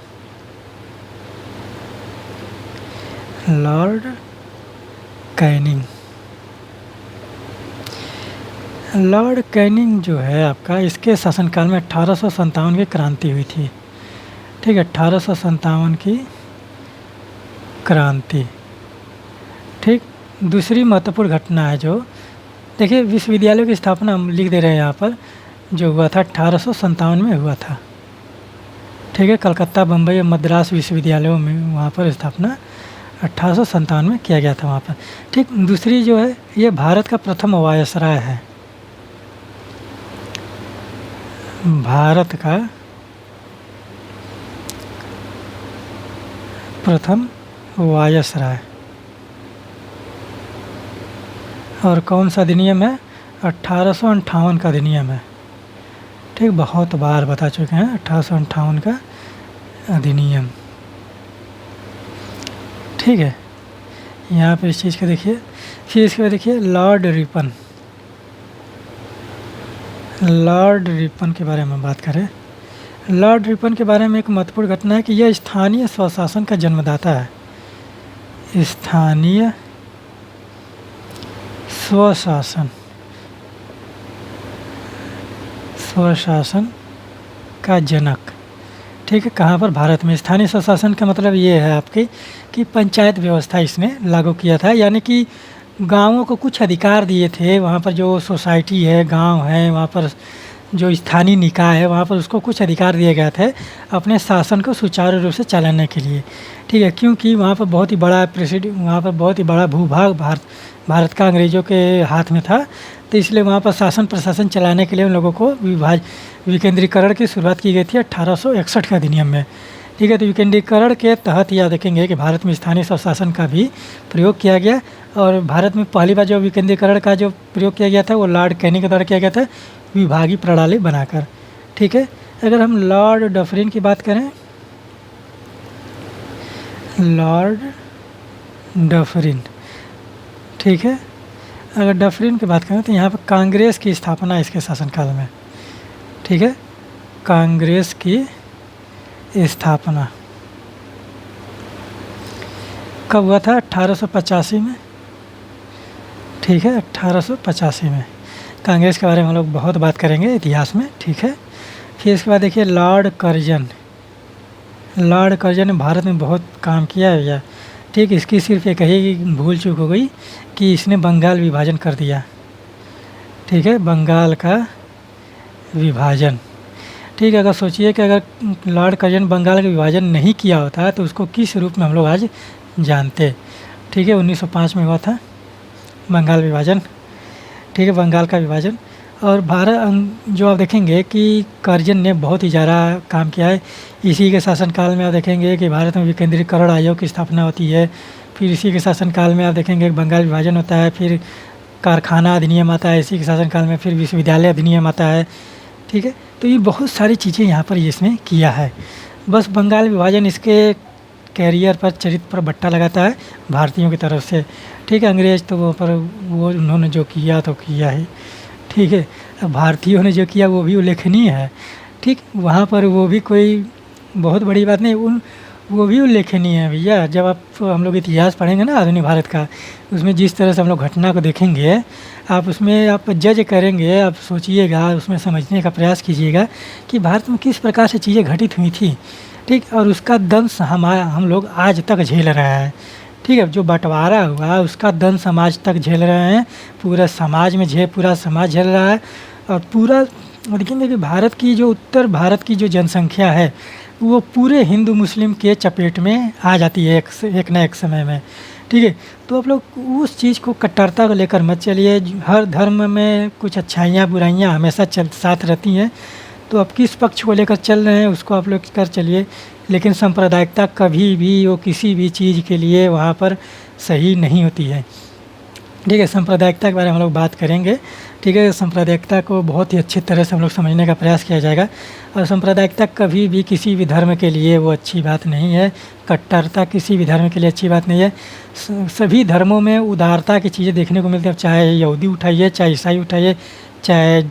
लॉर्ड कैनिंग, लॉर्ड कैनिंग जो है आपका, इसके शासनकाल में 1857 की क्रांति हुई थी। ठीक है, 1857 की क्रांति। ठीक, दूसरी महत्वपूर्ण घटना है जो, देखिए विश्वविद्यालयों की स्थापना हम लिख दे रहे हैं यहाँ पर, जो हुआ था 1857 में हुआ था। ठीक है, कलकत्ता, बम्बई और मद्रास विश्वविद्यालयों में वहाँ पर स्थापना 1857 में किया गया था वहाँ पर। ठीक, दूसरी जो है ये भारत का प्रथम वायसराय है, भारत का प्रथम वायसराय। और कौन सा अधिनियम है? 1858 का अधिनियम है। ठीक, बहुत बार बता चुके हैं 1858 का अधिनियम। ठीक है, यहाँ पे इस चीज़ को देखिए। फिर इसके बाद देखिए लॉर्ड रिपन, लॉर्ड रिपन के बारे में बात करें। लॉर्ड रिपन के बारे में एक महत्वपूर्ण घटना है कि यह स्थानीय स्वशासन का जन्मदाता है। स्थानीय स्वशासन, स्वशासन का जनक। ठीक है, कहाँ पर? भारत में। स्थानीय स्वशासन का मतलब ये है आपकी कि पंचायत व्यवस्था इसने लागू किया था, यानी कि गांवों को कुछ अधिकार दिए थे। वहाँ पर जो सोसाइटी है, गांव है, वहाँ पर जो स्थानीय निकाय है, वहाँ पर उसको कुछ अधिकार दिए गए थे अपने शासन को सुचारू रूप से चलाने के लिए। ठीक है, क्योंकि वहाँ पर बहुत ही बड़ा वहाँ पर बहुत ही बड़ा भूभाग भारत का अंग्रेज़ों के हाथ में था। तो इसलिए वहाँ पर शासन प्रशासन चलाने के लिए उन लोगों को विकेंद्रीकरण की शुरुआत की गई थी 1861 के अधिनियम में। ठीक है, तो विकेंद्रीकरण के तहत यह देखेंगे कि भारत में स्थानीय स्वशासन का भी प्रयोग किया गया। और भारत में पहली बार जो विकेंद्रीकरण का जो प्रयोग किया गया था वो लॉर्ड कैनी के द्वारा किया गया था, विभागीय प्रणाली बनाकर। ठीक है, अगर हम लॉर्ड डफरिन की बात करें, लॉर्ड डफरिन, ठीक है, अगर डफरिन की बात करें तो यहाँ पर कांग्रेस की स्थापना इसके शासनकाल में। ठीक है, कांग्रेस की स्थापना कब हुआ था? 1885 में। ठीक है, 1885 में। कांग्रेस के बारे में हम लोग बहुत बात करेंगे इतिहास में। ठीक है, फिर इसके बाद देखिए लॉर्ड कर्जन। लॉर्ड कर्जन ने भारत में बहुत काम किया है भैया। ठीक, इसकी सिर्फ एक ही भूल चूक हो गई कि इसने बंगाल विभाजन कर दिया। ठीक है, बंगाल का विभाजन। ठीक है, अगर सोचिए कि अगर लॉर्ड कर्जन बंगाल का विभाजन नहीं किया होता तो उसको किस रूप में हम लोग आज जानते। ठीक है, 1905 में हुआ था बंगाल विभाजन। ठीक है, बंगाल का विभाजन। और भारत जो आप देखेंगे कि कर्जन ने बहुत ही ज़्यादा काम किया है। इसी के शासनकाल में आप देखेंगे कि भारत में विकेंद्रीकरण आयोग की स्थापना होती है। फिर इसी के शासनकाल में आप देखेंगे कि बंगाल विभाजन होता है। फिर कारखाना अधिनियम आता है इसी के शासनकाल में। फिर विश्वविद्यालय अधिनियम आता है। ठीक है, तो ये बहुत सारी चीज़ें यहाँ पर इसने किया है। बस बंगाल विभाजन इसके कैरियर पर, चरित्र पर बट्टा लगाता है भारतीयों की तरफ से। ठीक है, अंग्रेज तो वो पर वो उन्होंने जो किया तो किया ही। ठीक है, अब भारतीयों ने जो किया वो भी उल्लेखनीय है। ठीक, वहाँ पर वो भी कोई बहुत बड़ी बात नहीं, वो भी उल्लेखनीय है भैया। जब आप हम लोग इतिहास पढ़ेंगे ना आधुनिक भारत का, उसमें जिस तरह से हम लोग घटना को देखेंगे, आप उसमें आप जज करेंगे, आप सोचिएगा, उसमें समझने का प्रयास कीजिएगा कि भारत में किस प्रकार से चीज़ें घटित हुई थी। ठीक, और उसका दंश हम लोग आज तक झेल रहे हैं। ठीक है, जो बंटवारा हुआ उसका दंश हम आज तक झेल रहे हैं। पूरा समाज झेल रहा है। और पूरा देखेंगे कि भारत की जो उत्तर भारत की जो जनसंख्या है वो पूरे हिंदू मुस्लिम के चपेट में आ जाती है एक ना एक समय में। ठीक है, तो आप लोग उस चीज़ को कट्टरता को लेकर मत चलिए। हर धर्म में कुछ अच्छाइयाँ बुराइयाँ हमेशा साथ रहती हैं। तो आप किस पक्ष को लेकर चल रहे हैं उसको आप लोग कर चलिए, लेकिन सांप्रदायिकता कभी भी वो किसी भी चीज़ के लिए वहाँ पर सही नहीं होती है। ठीक है, सांप्रदायिकता के बारे में हम लोग बात करेंगे। ठीक है, सांप्रदायिकता को बहुत ही अच्छी तरह से हम लोग समझने का प्रयास किया जाएगा। और सांप्रदायिकता कभी भी किसी भी धर्म के लिए वो अच्छी बात नहीं है। कट्टरता किसी भी धर्म के लिए अच्छी बात नहीं है। सभी धर्मों में उदारता की चीज़ें देखने को मिलती है। चाहे यहूदी उठाइए, चाहे ईसाई उठाइए, चाहे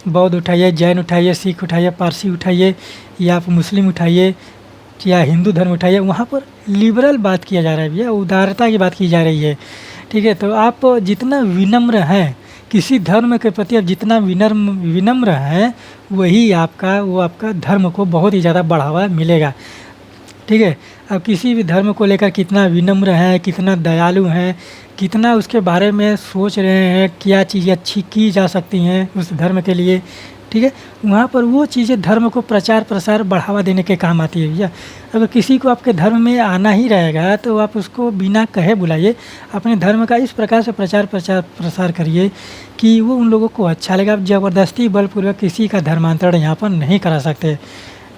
बौद्ध उठाइए, जैन उठाइए, सिख उठाइए, पारसी उठाइए, या आप मुस्लिम उठाइए, या हिंदू धर्म उठाइए, वहाँ पर लिबरल बात किया जा रहा है भैया, उदारता की बात की जा रही है। ठीक है, तो आप जितना विनम्र हैं किसी धर्म के प्रति, आप जितना विनम्र हैं वही आपका धर्म को बहुत ही ज़्यादा बढ़ावा मिलेगा। ठीक है, अब किसी भी धर्म को लेकर कितना विनम्र हैं, कितना दयालु हैं, कितना उसके बारे में सोच रहे हैं, क्या चीज़ें अच्छी की जा सकती हैं उस धर्म के लिए। ठीक है, वहाँ पर वो चीज़ें धर्म को प्रचार प्रसार बढ़ावा देने के काम आती है भैया। अगर किसी को आपके धर्म में आना ही रहेगा तो आप उसको बिना कहे बुलाइए, अपने धर्म का इस प्रकार से प्रचार प्रसार करिए कि वो उन लोगों को अच्छा लगे। आप ज़बरदस्ती बलपूर्वक किसी का धर्मांतरण यहाँ पर नहीं करा सकते।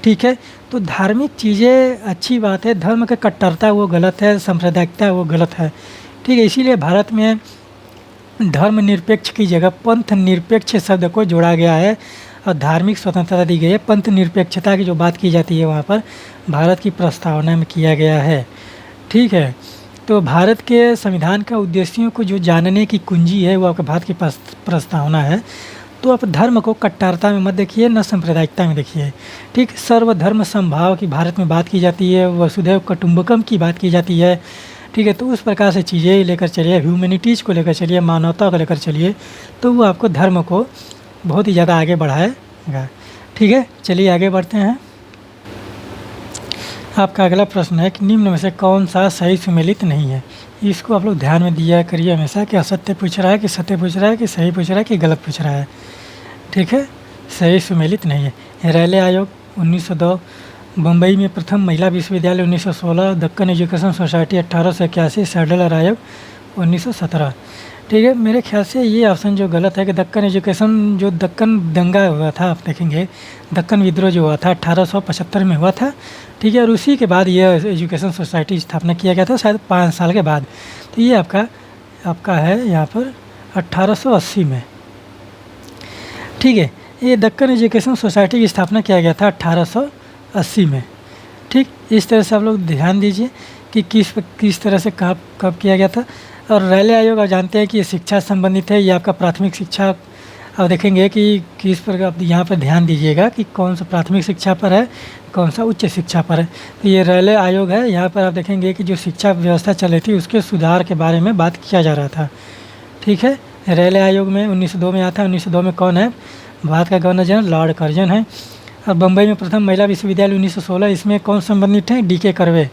ठीक है, तो धार्मिक चीज़ें अच्छी बात है, धर्म का कट्टरता वो गलत है, सांप्रदायिकता वो गलत है। ठीक है, इसीलिए भारत में धर्म निरपेक्ष की जगह पंथ निरपेक्ष शब्द को जोड़ा गया है और धार्मिक स्वतंत्रता दी गई है। पंथ निरपेक्षता की जो बात की जाती है वहाँ पर भारत की प्रस्तावना में किया गया है। ठीक है, तो भारत के संविधान का उद्देश्यों को जो जानने की कुंजी है वो आपके भारत की प्रस्तावना है। तो आप धर्म को कट्टरता में मत देखिए, न सांप्रदायिकता में देखिए। ठीक, सर्वधर्म समभाव की भारत में बात की जाती है, वसुधैव कुटुंबकम की बात की जाती है। ठीक है, तो उस प्रकार से चीज़ें लेकर चलिए, ह्यूमैनिटीज़ को लेकर चलिए, मानवता को लेकर चलिए, तो वो आपको धर्म को बहुत ही ज़्यादा आगे बढ़ाएगा। ठीक है, चलिए आगे बढ़ते हैं। आपका अगला प्रश्न है कि निम्न में से कौन सा सही सुमेलित नहीं है। इसको आप लोग ध्यान में दिया करिए हमेशा कि असत्य पूछ रहा है कि सत्य पूछ रहा है कि सही पूछ रहा है कि गलत पूछ रहा है। ठीक है, सही सुमेलित नहीं है। रैले आयोग 1902, बम्बई में प्रथम महिला विश्वविद्यालय 1916, दक्कन एजुकेशन सोसाइटी 1881, सैडलर आयोग 1917। ठीक है, मेरे ख्याल से ये ऑप्शन जो गलत है कि दक्कन एजुकेशन, जो दक्कन दंगा हुआ था, आप देखेंगे दक्कन विद्रोह जो हुआ था 1875 में हुआ था। ठीक है, और उसी के बाद ये एजुकेशन सोसाइटी स्थापना किया गया था, शायद 5 साल के बाद। तो ये आपका आपका है यहाँ पर 1880 में। ठीक है, ये दक्कन एजुकेशन सोसाइटी की स्थापना किया गया था 1880 में। ठीक, इस तरह से आप लोग ध्यान दीजिए कि किस तरह से कब किया गया था। और रेलवे आयोग आप जानते हैं कि ये शिक्षा से संबंधित है, ये आपका प्राथमिक शिक्षा। आप देखेंगे कि किस पर, आप यहाँ पर ध्यान दीजिएगा कि कौन सा प्राथमिक शिक्षा पर है, कौन सा उच्च शिक्षा पर है। तो ये रेलवे आयोग है, यहाँ पर आप देखेंगे कि जो शिक्षा व्यवस्था चल रही थी उसके सुधार के बारे में बात किया जा रहा था। ठीक है, रेलवे आयोग में 1902 में आता है। 1902 में कौन है? भारत का गवर्नर जनरल लॉर्ड कर्जन है। और बम्बई में प्रथम महिला विश्वविद्यालय 1916, इसमें कौन संबंधित है? डी के कर्वे।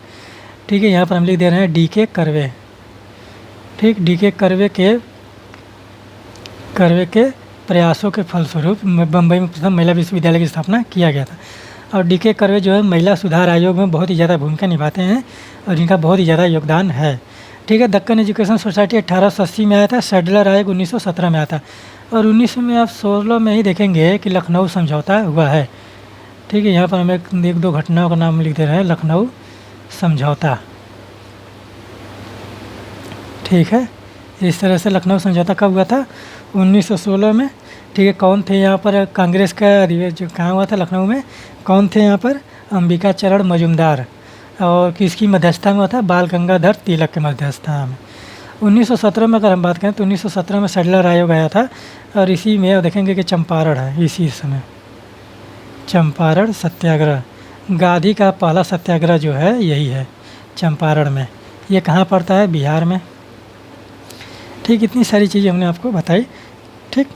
ठीक है, यहाँ पर हम लिख दे रहे हैं डी के कर्वे। ठीक, डी के कर्वे के प्रयासों के फलस्वरूप बम्बई में प्रथम महिला विश्वविद्यालय की स्थापना किया गया था। और डी के कर्वे जो है महिला सुधार आयोग में बहुत ही ज़्यादा भूमिका निभाते हैं और इनका बहुत ही ज़्यादा योगदान है। ठीक है, दक्कन एजुकेशन सोसाइटी 1880 में आया था। सैडलर आयोग 1917 में आया था। और 1916 में ही देखेंगे कि लखनऊ समझौता हुआ है। ठीक है, यहाँ पर हम एक दो घटनाओं का नाम लिख दे रहे हैं। लखनऊ समझौता। ठीक है, इस तरह से लखनऊ समझौता कब हुआ था? 1916 में। ठीक है, कौन थे यहाँ पर? कांग्रेस का जो कहाँ हुआ था? लखनऊ में। कौन थे यहाँ पर? अंबिका चरण मजुमदार। और किसकी मध्यस्थता में हुआ था? बाल गंगाधर तिलक के मध्यस्थता में। 1917 में अगर हम बात करें तो 1917 में सैडलर आयोग आया था। और इसी में देखेंगे कि चंपारण है, इसी समय चंपारण सत्याग्रह। गांधी का पहला सत्याग्रह जो है यही है, चंपारण में। ये कहाँ पड़ता है? बिहार में। ठीक, इतनी सारी चीज़ें हमने आपको बताई। ठीक,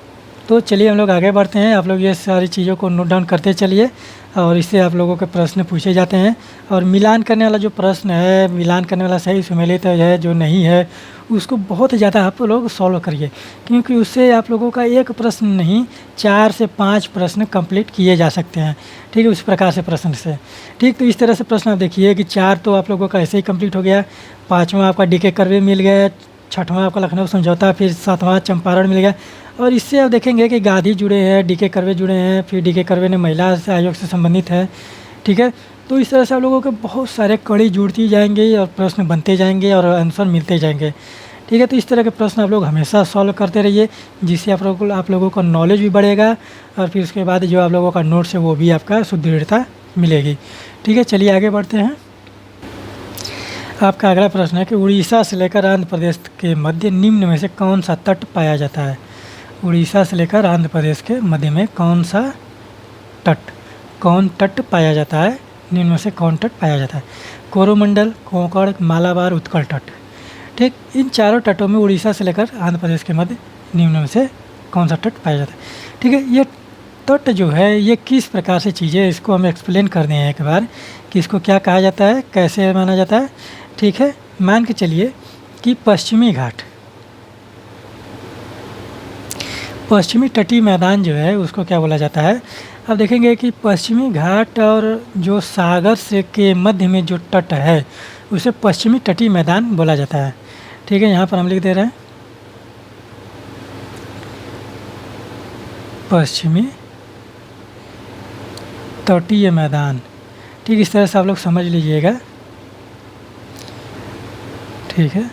तो चलिए हम लोग आगे बढ़ते हैं। आप लोग ये सारी चीज़ों को नोट डाउन करते चलिए और इससे आप लोगों के प्रश्न पूछे जाते हैं। और मिलान करने वाला जो प्रश्न है, मिलान करने वाला सही सुमेलित है जो नहीं है, उसको बहुत ज़्यादा आप लोग सॉल्व करिए, क्योंकि उससे आप लोगों का एक प्रश्न नहीं 4 से 5 प्रश्न कंप्लीट किए जा सकते हैं। ठीक है, उस प्रकार से प्रश्न से। ठीक, तो इस तरह से प्रश्न आप देखिए कि 4 तो आप लोगों का ऐसे ही कंप्लीट हो गया, 5वां आपका डी के कर्वे मिल गया, 6वां आपका लखनऊ समझौता, फिर 7वां चंपारण मिल गया। और इससे आप देखेंगे कि गांधी जुड़े हैं, डी के कर्वे जुड़े हैं, फिर डी के कर्वे ने महिला आयोग से संबंधित है। ठीक है, तो इस तरह से आप लोगों के बहुत सारे कड़ी जुड़ती जाएंगे और प्रश्न बनते जाएंगे और आंसर मिलते जाएंगे। ठीक है, तो इस तरह के प्रश्न आप लोग हमेशा सॉल्व करते रहिए, जिससे आप लोगों का नॉलेज भी बढ़ेगा और फिर उसके बाद जो आप लोगों का नोट्स है वो भी आपका सुदृढ़ता मिलेगी। ठीक है, चलिए आगे बढ़ते हैं। आपका अगला प्रश्न है कि उड़ीसा से लेकर आंध्र प्रदेश के मध्य निम्न में से कौन सा तट पाया जाता है? उड़ीसा से लेकर आंध्र प्रदेश के मध्य में कौन तट पाया जाता है? निम्न में से कौन तट पाया जाता है? कोरोमंडल, कोंकण, मालाबार, उत्कल तट। ठीक, इन चारों तटों में उड़ीसा से लेकर आंध्र प्रदेश के मध्य निम्न में से कौन सा तट पाया जाता है? ठीक है, ये तट जो है ये किस प्रकार से चीज़ है, इसको हम एक्सप्लेन कर दें एक बार कि इसको क्या कहा जाता है, कैसे माना जाता है। ठीक है, मान के चलिए कि पश्चिमी तटीय मैदान जो है उसको क्या बोला जाता है? अब देखेंगे कि पश्चिमी घाट और जो सागर से के मध्य में जो तट है उसे पश्चिमी तटीय मैदान बोला जाता है। ठीक है, यहाँ पर हम लिख दे रहे हैं पश्चिमी तटीय मैदान। ठीक, इस तरह से आप लोग समझ लीजिएगा। ठीक है,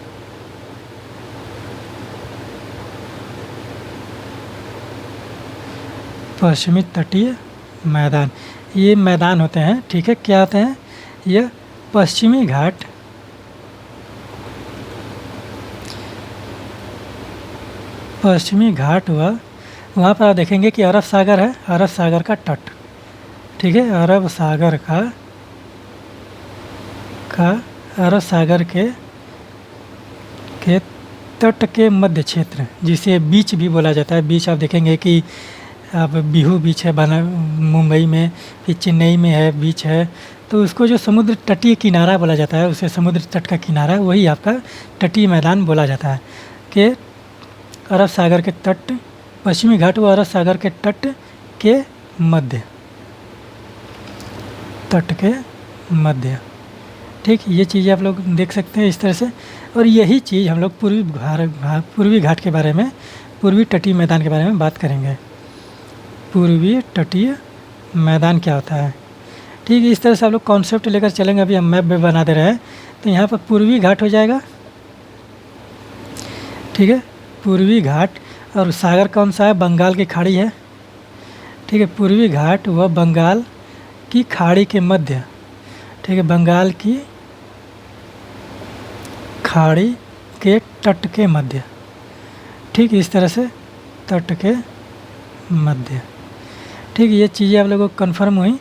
पश्चिमी तटीय मैदान, ये मैदान होते हैं। ठीक है, क्या होते हैं? ये पश्चिमी घाट हुआ, वहाँ पर आप देखेंगे कि अरब सागर है, अरब सागर का तट। ठीक है, अरब सागर के तट के मध्य क्षेत्र, जिसे बीच भी बोला जाता है। बीच आप देखेंगे कि अब बिहू बीच है मुंबई में, फिर चेन्नई में है बीच है, तो उसको जो समुद्र तटीय किनारा बोला जाता है, उसे समुद्र तट का किनारा वही आपका तटीय मैदान बोला जाता है। कि अरब सागर के तट, पश्चिमी घाट व अरब सागर के तट के मध्य, ठीक, ये चीज़ें आप लोग देख सकते हैं इस तरह से। और यही चीज़ हम लोग पूर्वी घाट के बारे में, पूर्वी तटीय मैदान के बारे में बात करेंगे। पूर्वी तटीय मैदान क्या होता है, ठीक, इस तरह से आप लोग कॉन्सेप्ट लेकर चलेंगे। अभी हम मैप भी बना दे रहे हैं। तो यहाँ पर पूर्वी घाट हो जाएगा, ठीक है, पूर्वी घाट। और सागर कौन सा है, बंगाल की खाड़ी है, ठीक है। पूर्वी घाट वह बंगाल की खाड़ी के मध्य, ठीक है, बंगाल की खाड़ी के तट के मध्य, ठीक, इस तरह से तट के मध्य, ठीक। ये चीज़ें आप लोगों को कन्फर्म हुई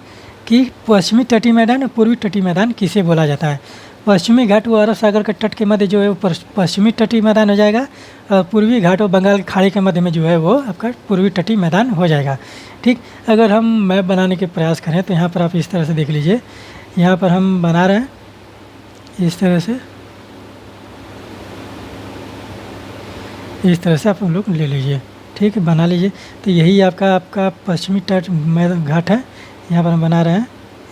कि पश्चिमी तटीय मैदान और पूर्वी तटीय मैदान किसे बोला जाता है। पश्चिमी घाट वो अरब सागर के तट के मध्य जो है वो पश्चिमी तटीय मैदान हो जाएगा, और पूर्वी घाट वो बंगाल की खाड़ी के मध्य में जो है वो आपका पूर्वी तटीय मैदान हो जाएगा, ठीक। अगर हम मैप बनाने के प्रयास करें तो यहाँ पर आप इस तरह से देख लीजिए, यहाँ पर हम बना रहे हैं इस तरह से, इस तरह से आप लोग ले लीजिए, ठीक है, बना लीजिए। तो यही आपका पश्चिमी तट घाट है, यहाँ पर हम बना रहे हैं,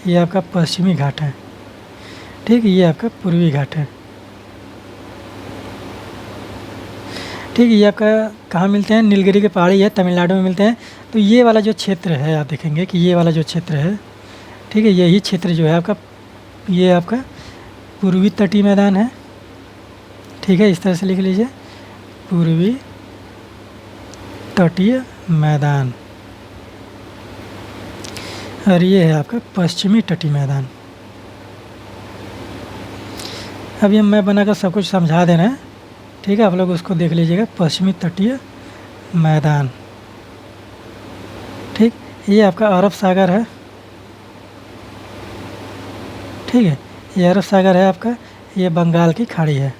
ये आपका पश्चिमी घाट है, ठीक, ये आपका पूर्वी घाट है, ठीक। ये आपका कहाँ मिलते हैं, नीलगिरी के पहाड़ी है, तमिलनाडु में मिलते हैं। तो ये वाला जो क्षेत्र है आप देखेंगे कि ये वाला जो क्षेत्र है, ठीक है, यही क्षेत्र जो है आपका, ये आपका पूर्वी तटीय मैदान है, ठीक है, इस तरह से लिख लीजिए, पूर्वी तटीय मैदान। और ये है आपका पश्चिमी तटीय मैदान। अभी हम मैप बनाकर सब कुछ समझा दे रहे हैं, ठीक है, आप लोग उसको देख लीजिएगा। पश्चिमी तटीय मैदान, ठीक, ये आपका अरब सागर है, ठीक है, ये अरब सागर है आपका, ये बंगाल की खाड़ी है,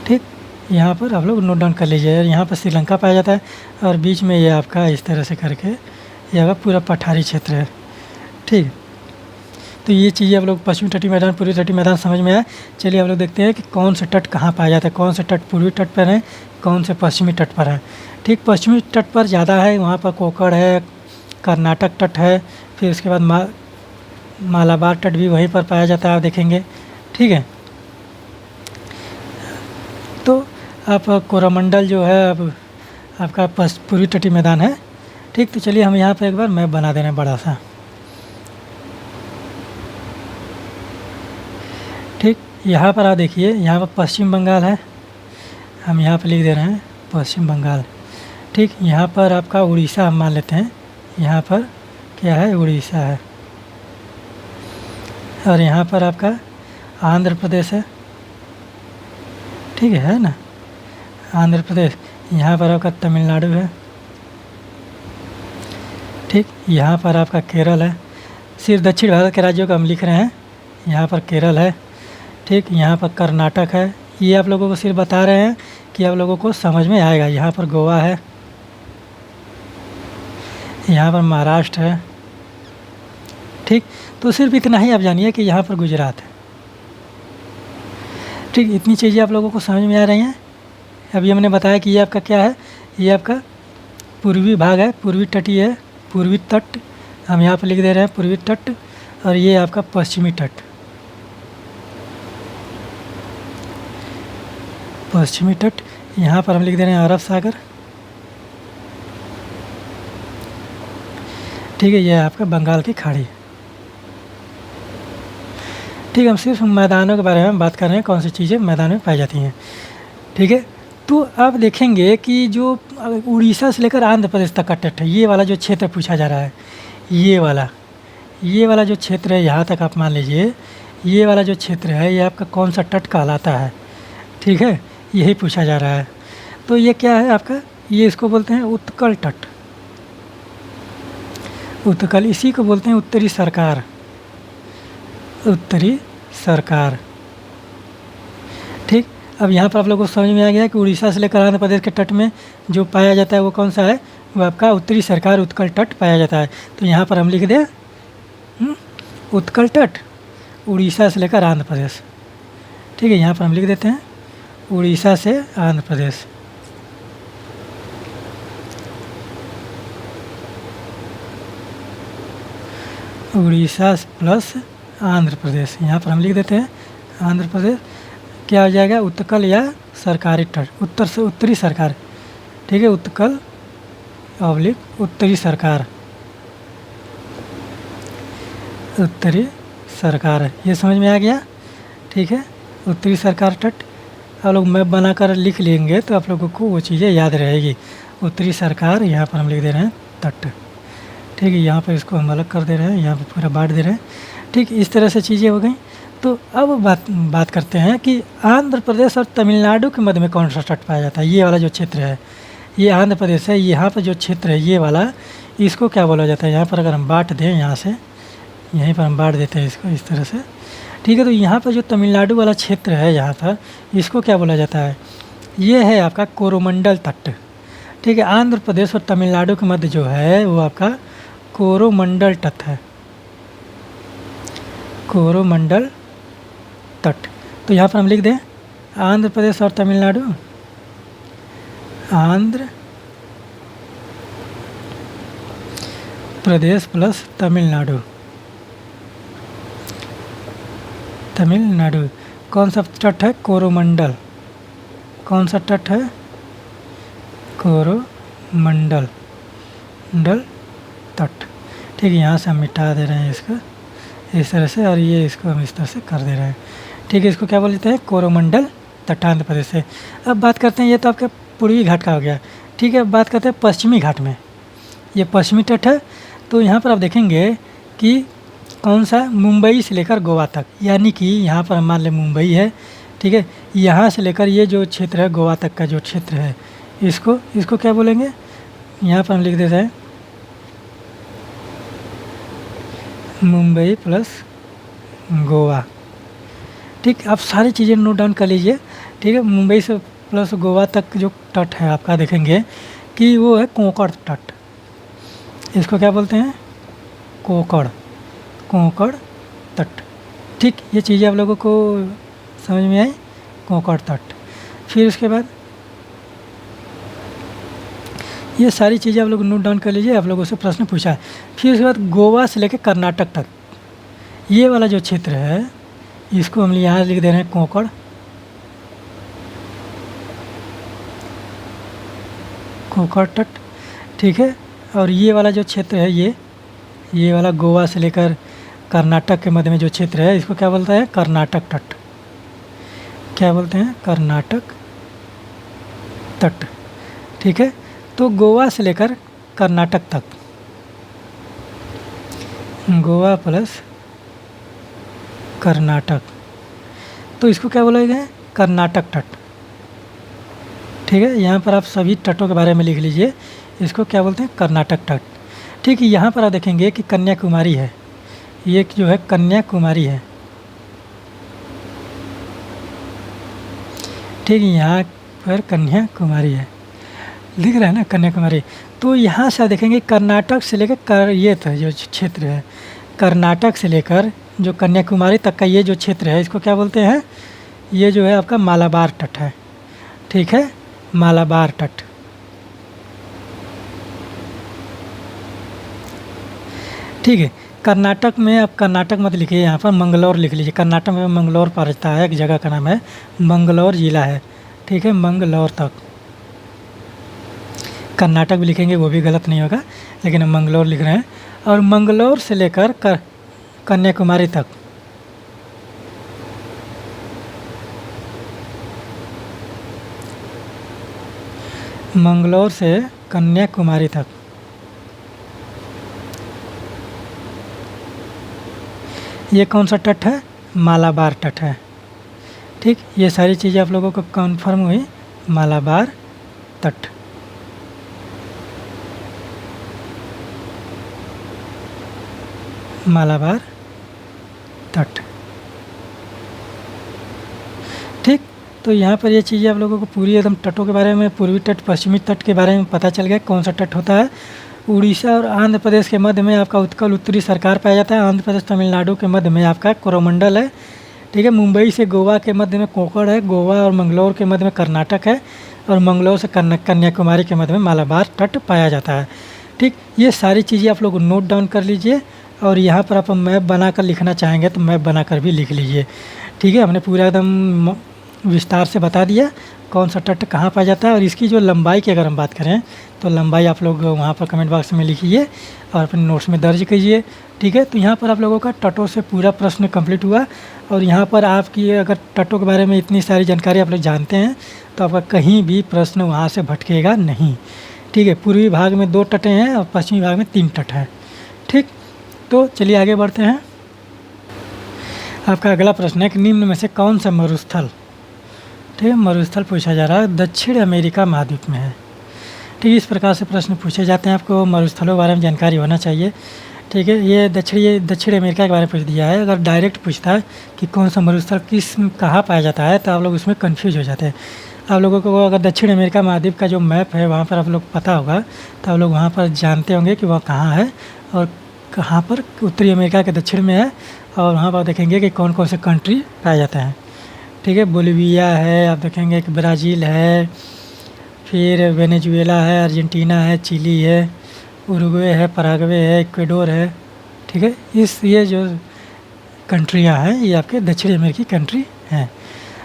ठीक। यहाँ पर आप लोग नोट डाउन कर लीजिए। यहाँ पर श्रीलंका पाया जाता है, और बीच में ये आपका इस तरह से करके ये आपका पूरा पठारी क्षेत्र है, ठीक। तो ये चीज़ें आप लोग पश्चिमी तटीय मैदान, पूर्वी तटीय मैदान समझ में आया। चलिए आप लोग देखते हैं कि कौन से तट कहाँ पाया जाता है, कौन से तट पूर्वी तट पर है, कौन से पश्चिमी तट पर है, ठीक। पश्चिमी तट पर ज़्यादा है, वहाँ पर कोकण है, कर्नाटक तट है, फिर उसके बाद मालाबार तट भी वहीं पर पाया जाता है, आप देखेंगे, ठीक है। तो आप कोरोमंडल जो है अब आपका पूर्वी तटीय मैदान है, ठीक। तो चलिए हम यहाँ पर एक बार मैप बना दे रहे हैं बड़ा सा, ठीक। यहाँ पर आप देखिए, यहाँ पर पश्चिम बंगाल है, हम यहाँ पर लिख दे रहे हैं पश्चिम बंगाल, ठीक। यहाँ पर आपका उड़ीसा हम मान लेते हैं, यहाँ पर क्या है, उड़ीसा है। और यहाँ पर आपका आंध्र प्रदेश है, ठीक है ना, आंध्र प्रदेश। यहाँ पर आपका तमिलनाडु है, ठीक। यहाँ पर आपका केरल है, सिर्फ दक्षिण भारत के राज्यों का हम लिख रहे हैं, यहाँ पर केरल है, ठीक। यहाँ पर कर्नाटक है, ये आप लोगों को सिर्फ बता रहे हैं कि आप लोगों को समझ में आएगा। यहाँ पर गोवा है, यहाँ पर महाराष्ट्र है, ठीक। तो सिर्फ इतना ही आप जानिए कि यहाँ पर गुजरात है, ठीक। इतनी चीज़ें आप लोगों को समझ में आ रही हैं। अभी हमने बताया कि ये आपका क्या है, ये आपका पूर्वी भाग है, पूर्वी तटीय है, पूर्वी तट हम यहाँ पर लिख दे रहे हैं, पूर्वी तट। और ये आपका पश्चिमी तट, पश्चिमी तट। यहाँ पर हम लिख दे रहे हैं अरब सागर, ठीक है, ये आपका बंगाल की खाड़ी, ठीक। हम सिर्फ मैदानों के बारे में बात कर रहे हैं, कौन सी चीज़ें मैदान में पाई जाती हैं, ठीक है। तो आप देखेंगे कि जो उड़ीसा से लेकर आंध्र प्रदेश तक का तट है, ये वाला जो क्षेत्र पूछा जा रहा है, ये वाला जो क्षेत्र है, यहाँ तक आप मान लीजिए, ये वाला जो क्षेत्र है ये आपका कौन सा तट कहलाता है, ठीक है, यही पूछा जा रहा है। तो ये क्या है आपका, ये इसको बोलते हैं उत्कल तट, उत्कल, इसी को बोलते हैं उत्तरी सरकार, उत्तरी सरकार, ठीक। अब यहाँ पर आप लोगों को समझ में आ गया कि उड़ीसा से लेकर आंध्र प्रदेश के तट में जो पाया जाता है वो कौन सा है, वो आपका उत्तरी सरकार उत्कल तट पाया जाता है। तो यहाँ पर हम लिख दें उत्कल तट, उड़ीसा से लेकर आंध्र प्रदेश, ठीक है। यहाँ पर हम लिख देते हैं उड़ीसा से आंध्र प्रदेश, उड़ीसा प्लस आंध्र प्रदेश, यहाँ पर हम लिख देते हैं आंध्र प्रदेश। क्या हो जाएगा, उत्कल या सरकारी तट, उत्तर से उत्तरी सरकार, ठीक है, उत्कल ऑब्लिक उत्तरी सरकार, उत्तरी सरकार, ये समझ में आ गया, ठीक है, उत्तरी सरकार तट। आप लोग मैप बनाकर लिख लेंगे तो आप लोगों को वो चीज़ें याद रहेगी। उत्तरी सरकार, यहाँ पर हम लिख दे रहे हैं तट, ठीक है, यहाँ पर इसको हम अलग कर दे रहे हैं, यहाँ पर पूरा बांट दे रहे हैं, ठीक, इस तरह से चीज़ें हो गई। तो अब बात करते हैं कि आंध्र प्रदेश और तमिलनाडु के मध्य में कौन सा तट पाया जाता है। ये वाला जो क्षेत्र है, ये आंध्र प्रदेश है, यहाँ पर जो क्षेत्र है ये वाला, इसको क्या बोला जाता है। यहाँ पर अगर हम बांट दें, यहाँ से यहीं पर हम बांट देते हैं इसको इस तरह से, ठीक है। तो यहाँ पर जो तमिलनाडु वाला क्षेत्र है, यहाँ पर इसको क्या बोला जाता है, ये है आपका कोरोमंडल तट, ठीक है। आंध्र प्रदेश और तमिलनाडु के मध्य जो है वो आपका कोरोमंडल तट है, कोरोमंडल तट। तो यहाँ पर हम लिख दें आंध्र प्रदेश और तमिलनाडु, आंध्र प्रदेश प्लस तमिलनाडु, तमिलनाडु। कौन सा तट है, कोरोमंडल, कौन सा तट है, कोरोमंडल तट, ठीक है। यहाँ से हम मिटा दे रहे हैं इसको इस तरह से, और ये इसको हम इस तरह से कर दे रहे हैं, ठीक है। इसको क्या बोलते हैं, कोरोमंडल तट, आंध्र प्रदेश से। अब बात करते हैं, ये तो आपके पूर्वी घाट का हो गया, ठीक है। अब बात करते हैं पश्चिमी घाट में, ये पश्चिमी तट है। तो यहाँ पर आप देखेंगे कि कौन सा, मुंबई से लेकर गोवा तक, यानी कि यहाँ पर हम मान लें मुंबई है, ठीक है, यहाँ से लेकर ये जो क्षेत्र है गोवा तक का जो क्षेत्र है, इसको क्या बोलेंगे, यहाँ पर हम लिख देते हैं मुंबई प्लस गोवा, ठीक। आप सारी चीज़ें नोट डाउन कर लीजिए, ठीक है। मुंबई से प्लस गोवा तक जो तट है आपका, देखेंगे कि वो है कोंकण तट, इसको क्या बोलते हैं, कोंकण तट, ठीक। ये चीज़ें आप लोगों को समझ में आई, कोंकण तट। फिर उसके बाद ये सारी चीज़ें आप लोग नोट डाउन कर लीजिए, आप लोगों से प्रश्न पूछा है। फिर उसके बाद गोवा से लेकर कर्नाटक तक, ये वाला जो क्षेत्र है, इसको हम यहाँ लिख दे रहे हैं कोंकण तट, ठीक है। और ये वाला जो क्षेत्र है, ये वाला गोवा से लेकर कर्नाटक के मध्य में जो क्षेत्र है, इसको क्या बोलता है, कर्नाटक तट, क्या बोलते हैं, कर्नाटक तट, ठीक है। तो गोवा से लेकर कर्नाटक तक, गोवा प्लस कर्नाटक, तो इसको क्या बोला गया है, कर्नाटक तट, ठीक है। यहाँ पर आप सभी तटों के बारे में लिख लीजिए, इसको क्या बोलते हैं, कर्नाटक तट, ठीक है। यहाँ पर आप देखेंगे कि कन्याकुमारी है, ये जो है कन्याकुमारी है, ठीक है, यहाँ पर कन्याकुमारी है, लिख रहे हैं ना कन्याकुमारी। तो यहाँ से देखेंगे कर्नाटक से लेकर ये था जो क्षेत्र है, कर्नाटक से लेकर जो कन्याकुमारी तक का ये जो क्षेत्र है, इसको क्या बोलते हैं, ये जो है आपका मालाबार तट है, ठीक है, मालाबार तट, ठीक है। कर्नाटक में आप कर्नाटक मत लिखिए, यहाँ पर मंगलौर लिख लीजिए। कर्नाटक में मंगलौर पड़ता है, एक जगह का नाम है, मंगलौर जिला है, ठीक है, मंगलौर तक। कर्नाटक भी लिखेंगे वो भी गलत नहीं होगा, लेकिन हम मंगलौर लिख रहे हैं। और मंगलौर से लेकर कन्याकुमारी तक, मंगलौर से कन्याकुमारी तक, ये कौन सा तट है, मालाबार तट है, ठीक। ये सारी चीज़ें आप लोगों को कन्फर्म हुई, मालाबार तट, मालाबार तट, ठीक। तो यहाँ पर ये चीज़ें आप लोगों को पूरी एकदम तटों के बारे में, पूर्वी तट पश्चिमी तट के बारे में पता चल गया कौन सा तट होता है। उड़ीसा और आंध्र प्रदेश के मध्य में आपका उत्कल उत्तरी सरकार पाया जाता है। आंध्र प्रदेश तमिलनाडु के मध्य में आपका कोरोमंडल है, ठीक है। मुंबई से गोवा के मध्य में कोंकण है, गोवा और मंगलौर के मध्य में कर्नाटक है, और मंगलौर से कन्याकुमारी के मध्य में मालाबार तट पाया जाता है, ठीक। ये सारी चीज़ें आप लोग नोट डाउन कर लीजिए और यहाँ पर आप मैप बनाकर लिखना चाहेंगे तो मैप बनाकर भी लिख लीजिए। ठीक है, हमने पूरा एकदम विस्तार से बता दिया कौन सा तट कहाँ पाया जाता है। और इसकी जो लंबाई की अगर हम बात करें तो लंबाई आप लोग वहाँ पर कमेंट बॉक्स में लिखिए और अपने नोट्स में दर्ज कीजिए। ठीक है, तो यहाँ पर आप लोगों का तटों से पूरा प्रश्न कंप्लीट हुआ। और यहाँ पर आपकी अगर तटों के बारे में इतनी सारी जानकारी आप लोग जानते हैं तो आपका कहीं भी प्रश्न वहाँ से भटकेगा नहीं। ठीक है, पूर्वी भाग में 2 तटें हैं और पश्चिमी भाग में 3 तट हैं। ठीक, तो चलिए आगे बढ़ते हैं। आपका अगला प्रश्न है कि निम्न में से कौन सा मरुस्थल, ठीक है, मरुस्थल पूछा जा रहा है दक्षिण अमेरिका महाद्वीप में है। ठीक है, इस प्रकार से प्रश्न पूछे जाते हैं, आपको मरुस्थलों के बारे में जानकारी होना चाहिए। ठीक है, ये दक्षिण अमेरिका के बारे में पूछ दिया है। अगर डायरेक्ट पूछता है कि कौन सा मरुस्थल कहाँ पाया जाता है तो आप लोग उसमें कन्फ्यूज हो जाते हैं। आप लोगों को अगर दक्षिण अमेरिका महाद्वीप का जो मैप है वहाँ पर आप लोग पता होगा तो आप लोग वहाँ पर जानते होंगे कि वह कहाँ है और कहाँ पर उत्तरी अमेरिका के दक्षिण में है। और वहाँ पर देखेंगे कि कौन कौन से कंट्री पाए जाते हैं। ठीक है, बोलिविया है, आप देखेंगे कि ब्राज़ील है, फिर वेनेजुएला है, अर्जेंटीना है, चिली है, उरुग्वे है, पराग्वे है, इक्वाडोर है। ठीक है, ये जो कंट्रियाँ हैं ये आपके दक्षिण अमेरिकी कंट्री हैं।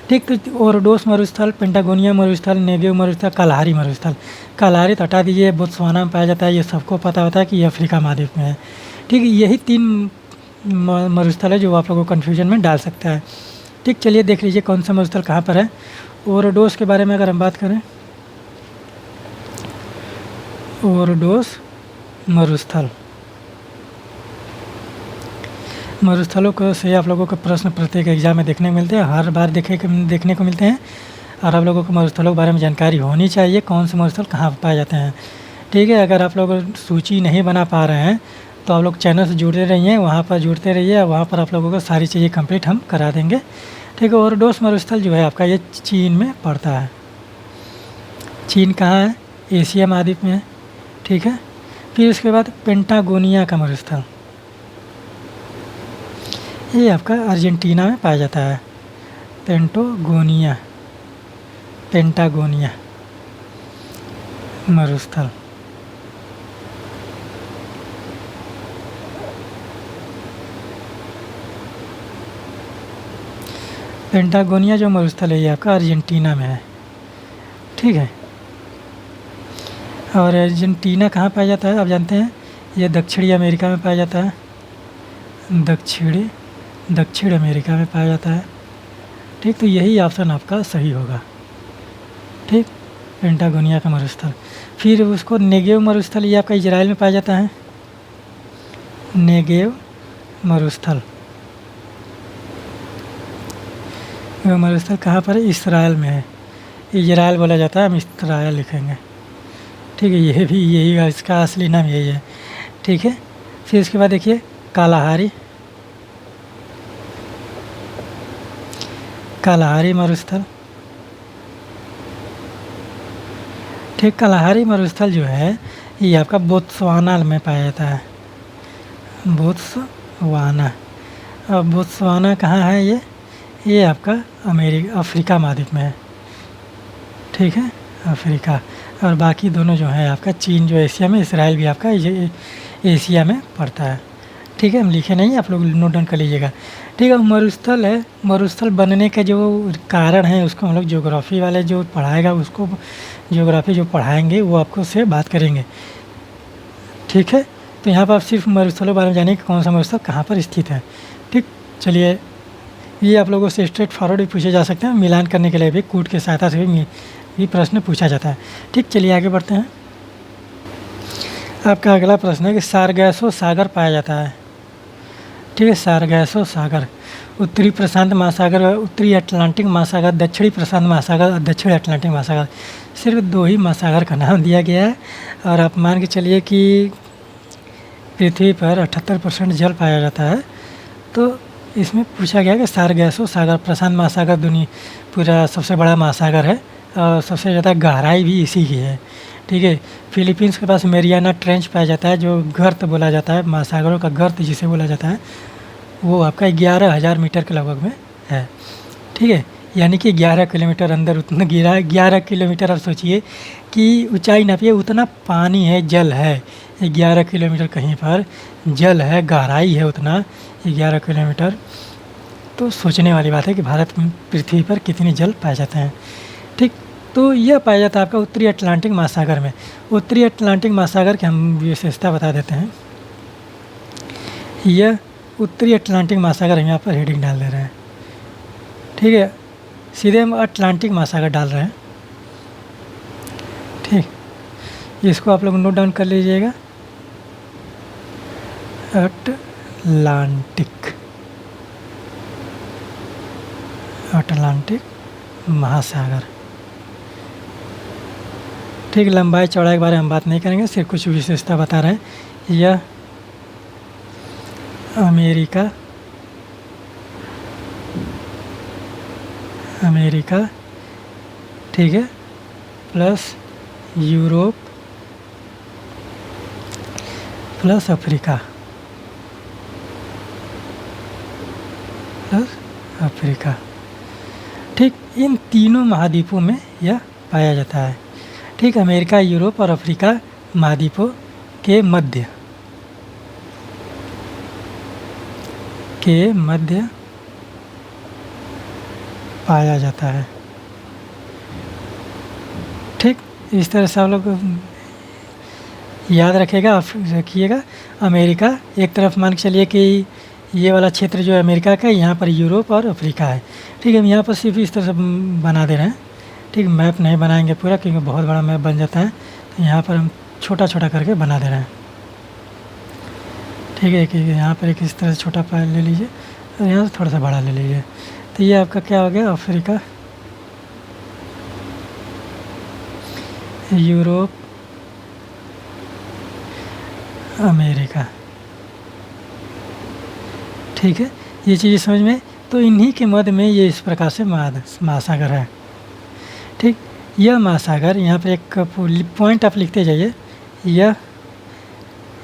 ठीक, तो ओरडोस मरुस्थल, पेंटागोनिया मरुस्थल, नेगेव मरुस्थल, कालाहारी मरुस्थल। कालाहारी तो हटा दीजिए, बोत्सवाना में पाया जाता है, ये सबको पता होता है कि ये अफ्रीका महाद्वीप में है। ठीक, यही 3 मरुस्थल है जो आप लोगों को कन्फ्यूजन में डाल सकता है। ठीक, चलिए देख लीजिए कौन सा मरुस्थल कहाँ पर है। ओरडोस के बारे में अगर हम बात करें, ओरडोस मरुस्थलों को से आप लोगों को प्रश्न प्रत्येक एग्जाम में देखने को मिलते हैं, हर बार देखने को मिलते हैं। और आप लोगों को मरुस्थलों के बारे में जानकारी होनी चाहिए, कौन से मरुस्थल कहाँ पाए जाते हैं। ठीक है, अगर आप लोग सूची नहीं बना पा रहे हैं तो आप लोग चैनल से जुड़े रहिए, वहाँ पर जुड़ते रहिए, वहाँ पर आप लोगों को सारी चीज़ें कंप्लीट हम करा देंगे। ठीक है, ओरडोस मरुस्थल जो है आपका ये चीन में पड़ता है। चीन कहाँ है? एशिया महाद्वीप में है। ठीक है, फिर उसके बाद पेंटागोनिया का मरुस्थल, ये आपका अर्जेंटीना में पाया जाता है। पेंटागोनिया मरुस्थल। पेंटागोनिया जो मरुस्थल है ये आपका अर्जेंटीना में है। ठीक है, और अर्जेंटीना कहाँ पाया जाता है आप जानते हैं? ये दक्षिणी अमेरिका में पाया जाता है। दक्षिण अमेरिका में पाया जाता है। ठीक, तो यही ऑप्शन आपका सही होगा। ठीक, पेंटागोनिया का मरुस्थल। फिर उसको नेगेव मरुस्थल, ये आपका इजराइल में पाया जाता है। नेगेव मरुस्थल, वो मरुस्थल कहाँ पर है? इसराइल में है। इजराइल बोला जाता है, हम इसराइल लिखेंगे। ठीक है, यह भी यही है, इसका असली नाम यही है। ठीक है, फिर इसके बाद देखिए कालाहारी मरुस्थल। ठीक, कालाहारी मरुस्थल जो है ये आपका बोत्सवाना में पाया जाता है। बोत्सवाना, अब बोत्सवाना कहाँ है? ये आपका अफ्रीका महाद्वीप में है। ठीक है, अफ्रीका। और बाकी दोनों जो है आपका चीन जो एशिया में, इसराइल भी आपका एशिया में पड़ता है। ठीक है, हम लिखे नहीं, आप लोग नोट डाउन कर लीजिएगा। ठीक है, मरुस्थल है, मरुस्थल बनने का जो कारण है उसको हम लोग ज्योग्राफी वाले जो पढ़ाएगा उसको ज्योग्राफी जो पढ़ाएंगे वो आपको से बात करेंगे। ठीक है, तो यहाँ पर आप सिर्फ मरुस्थलों के बारे में जानिए कि कौन सा मरुस्थल कहाँ पर स्थित है। ठीक, चलिए ये आप लोगों से स्ट्रेट फॉरवर्ड भी पूछे जा सकते हैं, मिलान करने के लिए भी कूट की सहायता से भी प्रश्न पूछा जाता है। ठीक, चलिए आगे बढ़ते हैं। आपका अगला प्रश्न है कि सारगैसो सागर पाया जाता है। ठीक है, सारगैसो सागर उत्तरी प्रशांत महासागर, उत्तरी अटलांटिक महासागर, दक्षिणी प्रशांत महासागर और दक्षिणी अटलांटिक महासागर, सिर्फ 2 ही महासागर का नाम दिया गया है। और आप मान के चलिए कि पृथ्वी पर 78% जल पाया जाता है। तो इसमें पूछा गया कि सारगैसो सागर, प्रशांत महासागर दुनिया पूरा सबसे बड़ा महासागर है और सबसे ज़्यादा गहराई भी इसी की है। ठीक है, फिलीपींस के पास मेरियाना ट्रेंच पाया जाता है, जो गर्त बोला जाता है, महासागरों का गर्त जिसे बोला जाता है, वो आपका 11,000 मीटर के लगभग में है। ठीक है, यानी कि 11 किलोमीटर अंदर उतना गिरा है। 11 किलोमीटर, आप सोचिए कि ऊंचाई नापिए, उतना पानी है, जल है 11 किलोमीटर कहीं पर जल है, गहराई है उतना 11 किलोमीटर। तो सोचने वाली बात है कि भारत में पृथ्वी पर कितने जल पाए जाते हैं। ठीक, तो यह पाया जाता है आपका उत्तरी अटलांटिक महासागर में। उत्तरी अटलांटिक महासागर की हम विशेषता बता देते हैं। यह उत्तरी अटलांटिक महासागर हम यहाँ पर हेडिंग डाल दे रहे हैं। ठीक है, सीधे हम अटलांटिक महासागर डाल रहे हैं। ठीक, इसको आप लोग नोट डाउन कर लीजिएगा, अटलांटिक महासागर। ठीक, लंबाई चौड़ाई के बारे में हम बात नहीं करेंगे, सिर्फ कुछ विशेषता बता रहे हैं। यह अमेरिका ठीक है, प्लस यूरोप प्लस अफ्रीका ठीक, इन तीनों महाद्वीपों में यह पाया जाता है। ठीक, अमेरिका, यूरोप और अफ्रीका महाद्वीपों के मध्य पाया जाता है। ठीक, इस तरह से आप लोग याद रखिएगा। अमेरिका एक तरफ मान के चलिए कि ये वाला क्षेत्र जो है अमेरिका का, यहाँ पर यूरोप और अफ्रीका है। ठीक है, हम यहाँ पर सिर्फ इस तरह से बना दे रहे हैं। ठीक, मैप नहीं बनाएंगे पूरा, क्योंकि बहुत बड़ा मैप बन जाता है। तो यहाँ पर हम छोटा छोटा करके बना दे रहे हैं। ठीक है, कि यहाँ पर एक इस तरह से छोटा फाइल ले लीजिए और यहाँ से थोड़ा सा बड़ा ले लीजिए। तो ये आपका क्या हो गया, अफ्रीका, यूरोप, अमेरिका। ठीक है, ये चीज़ें समझ में। तो इन्हीं के मध्य में ये इस प्रकार से महासागर है। ठीक, यह महासागर, यहाँ पर एक पॉइंट आप लिखते जाइए।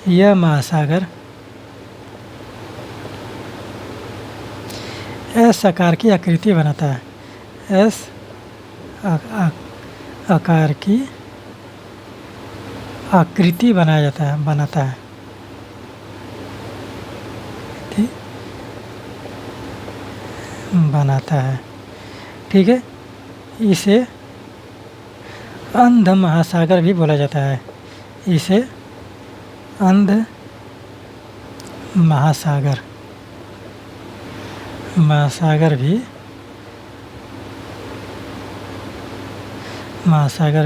यह महासागर एस आकार की आकृति बनाता है। एस आकार की आकृति बनाता है। ठीक, बनाता है। ठीक है, इसे अंध महासागर भी बोला जाता है। इसे अंध महासागर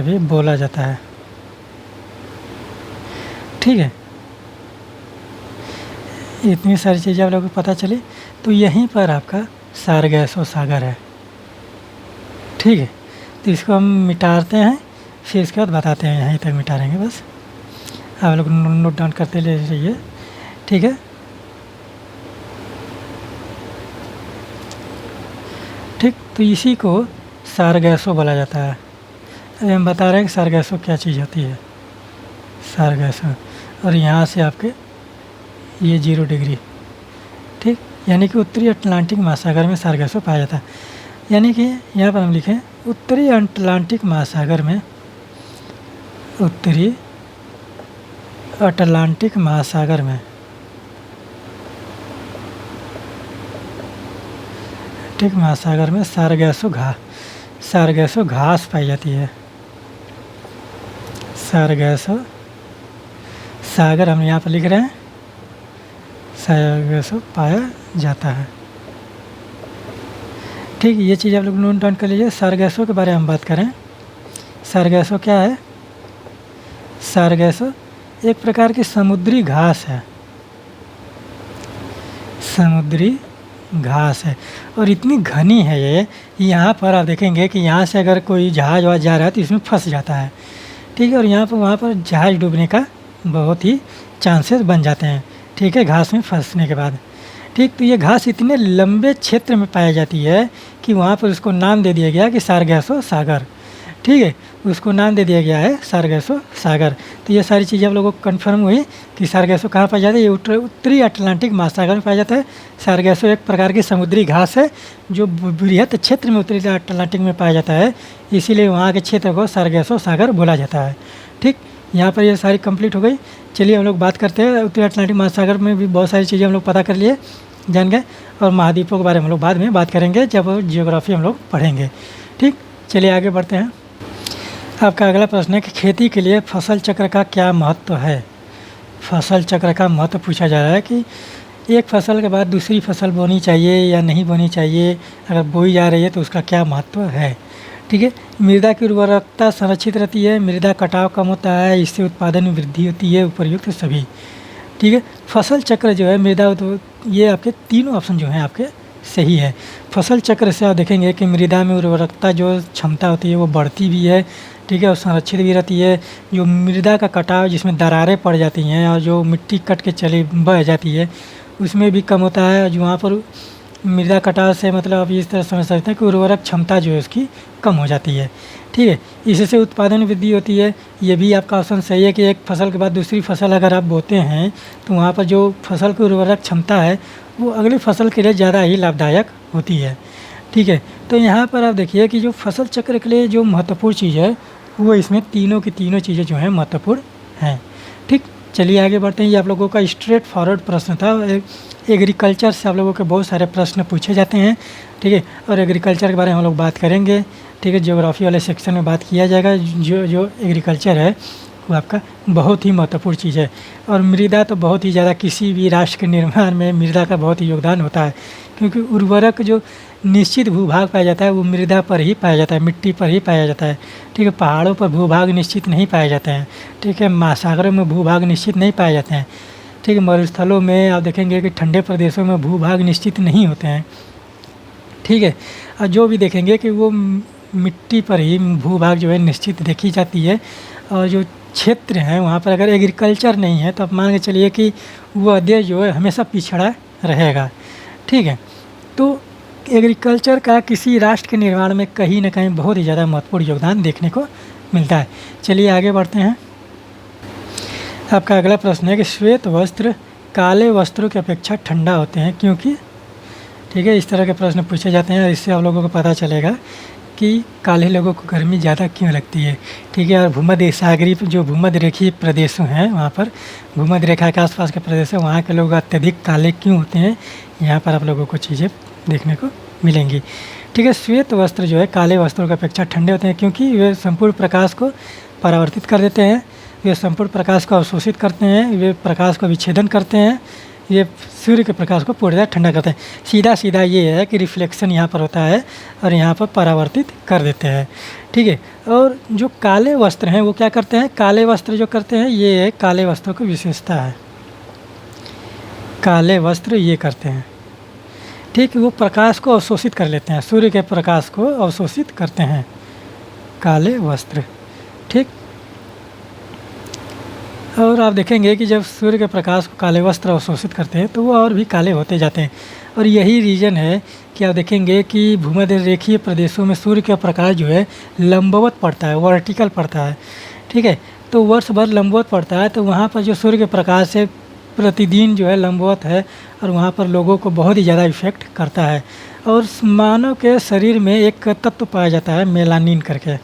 भी बोला जाता है। ठीक है, इतनी सारी चीज़ें आप लोगों को पता चली। तो यहीं पर आपका सारगैसो सागर है। ठीक है, तो इसको हम मिटाते हैं, फिर इसके बाद बताते हैं। यहीं तक मिटा देंगे बस, आप लोग नोट डाउन करते ले जाइए। ठीक है, ठीक, तो इसी को सारगैसो बोला जाता है। अभी हम बता रहे हैं कि सारगैसो क्या चीज़ होती है। सारगैसो, और यहाँ से आपके ये 0 डिग्री। ठीक, यानी कि उत्तरी अटलांटिक महासागर में सारगैसो पाया जाता है। यानी कि यहाँ पर हम लिखें उत्तरी अटलांटिक महासागर में, उत्तरी अटलांटिक महासागर में, ठीक, महासागर में सारगैसो घास पाई जाती है। सारगैसो सागर हम यहाँ पर लिख रहे हैं, सारगैसो पाया जाता है। ठीक, ये चीज़ आप लोग नोट डाउन कर लीजिए। सारगैसो के बारे में हम बात करें। सारगैसो क्या है? सारगैसो एक प्रकार की समुद्री घास है। समुद्री घास है और इतनी घनी है ये, यहाँ पर आप देखेंगे कि यहाँ से अगर कोई जहाज़ वहाज जा रहा है तो इसमें फंस जाता है। ठीक है, और यहाँ पर वहाँ पर जहाज़ डूबने का बहुत ही चांसेस बन जाते हैं। ठीक है, घास में फंसने के बाद। ठीक, तो ये घास इतने लंबे क्षेत्र में पाई जाती है कि वहाँ पर उसको नाम दे दिया गया कि सारगैसो सागर। ठीक है, उसको नाम दे दिया गया है सारगैसो सागर। तो ये सारी चीज़ें आप लोगों को कन्फर्म हुई कि सारगैसो कहाँ पाया जाता है। ये उत्तरी अटलांटिक महासागर में पाया जाता है। सारगैसो एक प्रकार की समुद्री घास है जो बृहत क्षेत्र में उत्तरी अटलांटिक में पाया जाता है, इसीलिए वहाँ के क्षेत्र को सारगैसो सागर बोला जाता है। ठीक, यहाँ पर ये सारी कंप्लीट हो गई। चलिए हम लोग बात करते हैं उत्तरी अटलांटिक महासागर में भी बहुत सारी चीज़ें हम लोग पता कर लिए, जान गए। और महाद्वीपों के बारे में हम लोग बाद में बात करेंगे जब जियोग्राफी हम लोग पढ़ेंगे। ठीक, चलिए आगे बढ़ते हैं। आपका अगला प्रश्न है कि खेती के लिए फसल चक्र का क्या महत्व है। फसल चक्र का महत्व पूछा जा रहा है कि एक फसल के बाद दूसरी फसल बोनी चाहिए या नहीं बोनी चाहिए, अगर बोई जा रही है तो उसका क्या महत्व है। ठीक है, मृदा की उर्वरकता संरक्षित रहती है, मृदा कटाव कम होता है, इससे उत्पादन में वृद्धि होती है, उपर्युक्त सभी। ठीक है, फसल चक्र जो है मृदा, तो ये आपके तीनों ऑप्शन जो हैं आपके सही है। फसल चक्र से आप देखेंगे कि मृदा में उर्वरकता जो क्षमता होती है वो बढ़ती भी है, ठीक है, और संरक्षित भी रहती है। जो मृदा का कटाव जिसमें दरारें पड़ जाती हैं और जो मिट्टी कट के चली बह जाती है उसमें भी कम होता है। जो वहाँ पर मृदा कटाव से मतलब आप इस तरह समझ सकते हैं कि उर्वरक क्षमता जो है उसकी कम हो जाती है। ठीक है, इससे उत्पादन वृद्धि होती है। ये भी आपका ऑप्शन सही है कि एक फसल के बाद दूसरी फसल अगर आप बोते हैं तो वहाँ पर जो फसल की उर्वरक क्षमता है वो अगली फसल के लिए ज़्यादा ही लाभदायक होती है। ठीक है, तो यहाँ पर आप देखिए कि जो फसल चक्र के लिए जो महत्वपूर्ण चीज़ है वो इसमें तीनों की तीनों चीज़ें जो हैं महत्वपूर्ण हैं। ठीक, चलिए आगे बढ़ते हैं। ये आप लोगों का स्ट्रेट फॉरवर्ड प्रश्न था। एग्रीकल्चर से आप लोगों के बहुत सारे प्रश्न पूछे जाते हैं। ठीक है, और एग्रीकल्चर के बारे में हम लोग बात करेंगे। ठीक है, ज्योग्राफी वाले सेक्शन में बात किया जाएगा। जो एग्रीकल्चर है वो आपका बहुत ही महत्वपूर्ण चीज़ है। और मृदा तो बहुत ही ज़्यादा, किसी भी राष्ट्र के निर्माण में मृदा का बहुत ही योगदान होता है, क्योंकि उर्वरक जो निश्चित भूभाग पाया जाता है वो मृदा पर ही पाया जाता है, मिट्टी पर ही पाया जाता है। ठीक है, पहाड़ों पर भूभाग निश्चित नहीं पाए जाते हैं। ठीक है, महासागरों में भूभाग निश्चित नहीं पाए जाते हैं। ठीक है, मरुस्थलों में आप देखेंगे कि ठंडे प्रदेशों में भूभाग निश्चित नहीं होते हैं। ठीक है, और जो भी देखेंगे कि वो मिट्टी पर ही भूभाग जो है निश्चित देखी जाती है। और जो क्षेत्र हैं वहाँ पर अगर एग्रीकल्चर नहीं है तो आप मान के चलिए कि वो देश जो है हमेशा पिछड़ा रहेगा। ठीक है, तो एग्रीकल्चर का किसी राष्ट्र के निर्माण में कहीं ना कहीं बहुत ही ज़्यादा महत्वपूर्ण योगदान देखने को मिलता है। चलिए आगे बढ़ते हैं। आपका अगला प्रश्न है कि श्वेत वस्त्र काले वस्त्रों की अपेक्षा ठंडा होते हैं क्योंकि। ठीक है, इस तरह के प्रश्न पूछे जाते हैं और इससे आप लोगों को पता चलेगा कि काले लोगों को गर्मी ज़्यादा क्यों लगती है। ठीक है, और भूमध्य सागरीय जो भूमध्य रेखीय प्रदेश हैं वहाँ पर, भूमध्य रेखा के आसपास के प्रदेश है, वहाँ के लोग अत्यधिक काले क्यों होते हैं, यहाँ पर आप लोगों को चीज़ें देखने को मिलेंगी। ठीक है, श्वेत वस्त्र जो है काले वस्त्रों की अपेक्षा ठंडे होते हैं क्योंकि वे संपूर्ण प्रकाश को परावर्तित कर देते हैं, वे संपूर्ण प्रकाश को अवशोषित करते हैं, वे प्रकाश को विच्छेदन करते हैं, ये सूर्य के प्रकाश को पूरी तरह ठंडा करते हैं। सीधा सीधा ये है कि रिफ्लेक्शन यहाँ पर होता है और यहाँ पर परावर्तित कर देते हैं। ठीक है, और जो काले वस्त्र हैं वो क्या करते हैं, काले वस्त्र जो करते हैं ये काले वस्त्रों की विशेषता है। काले वस्त्र ये करते हैं, ठीक, वो प्रकाश को अवशोषित कर लेते हैं, सूर्य के प्रकाश को अवशोषित करते हैं काले वस्त्र। ठीक, और आप देखेंगे कि जब सूर्य के प्रकाश को काले वस्त्र अवशोषित करते हैं तो वो और भी काले होते जाते हैं। और यही रीज़न है कि आप देखेंगे कि भूमध्य रेखीय प्रदेशों में सूर्य का प्रकाश जो है लंबवत पड़ता है, वर्टिकल पड़ता है। ठीक है, तो वर्ष भर लंबवत पड़ता है, तो वहाँ पर जो सूर्य के प्रकाश है प्रतिदिन जो है लंबवत है और वहाँ पर लोगों को बहुत ही ज़्यादा इफ़ेक्ट करता है। और मानव के शरीर में एक तत्व पाया जाता है मेलानिन करके,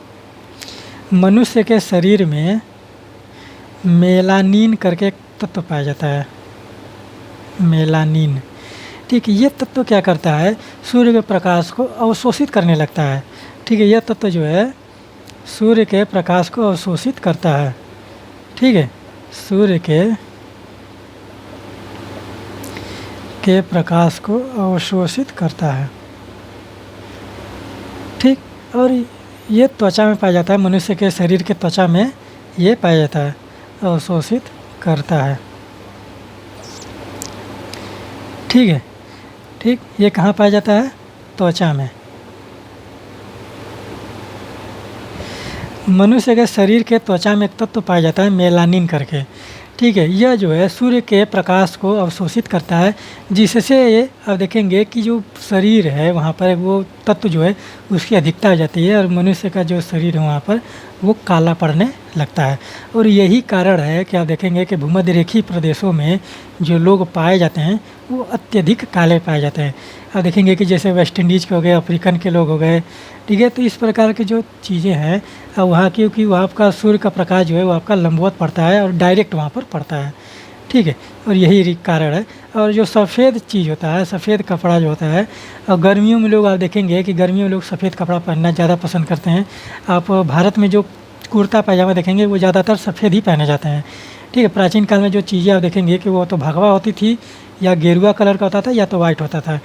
मनुष्य के शरीर में मेलानिन करके एक तत्व पाया जाता है, मेलानिन। ठीक है, ये तत्व क्या करता है, सूर्य के प्रकाश को अवशोषित करने लगता है। ठीक है, यह तत्व जो है सूर्य के प्रकाश को अवशोषित करता है। ठीक है, सूर्य के प्रकाश को अवशोषित करता है। ठीक, और ये त्वचा में पाया जाता है, मनुष्य के शरीर के त्वचा में ये पाया जाता है, अवशोषित करता है। ठीक है, ठीक, ये कहाँ पाया जाता है, त्वचा में। मनुष्य के शरीर के त्वचा में एक तत्व पाया जाता है मेलानिन करके। ठीक है, यह जो है सूर्य के प्रकाश को अवशोषित करता है, जिससे ये आप देखेंगे कि जो शरीर है वहाँ पर वो तत्व जो है उसकी अधिकता हो जाती है और मनुष्य का जो शरीर है वहाँ पर वो काला पड़ने लगता है। और यही कारण है कि आप देखेंगे कि भूमध्य रेखीय प्रदेशों में जो लोग पाए जाते हैं वो अत्यधिक काले पाए जाते हैं। आप देखेंगे कि जैसे वेस्ट इंडीज़ के हो गए, अफ्रीकन के लोग हो गए, ठीक है। तो इस प्रकार की जो चीज़ें हैं वहाँ क्योंकि वहाँ का सूर्य का प्रकाश जो है वो आपका लंबवत पड़ता है और डायरेक्ट वहाँ पर पड़ता है, ठीक है। और यही कारण है। और जो सफ़ेद चीज़ होता है, सफ़ेद कपड़ा जो होता है, और गर्मियों में लोग आप देखेंगे कि गर्मियों में लोग सफ़ेद कपड़ा पहनना ज़्यादा पसंद करते हैं। आप भारत में जो कुर्ता पैजामा देखेंगे वो ज़्यादातर सफ़ेद ही पहने जाते हैं, ठीक है। प्राचीन काल में जो चीज़ें आप देखेंगे कि वो तो भगवा होती थी या गेरुआ कलर का होता था या तो वाइट होता था,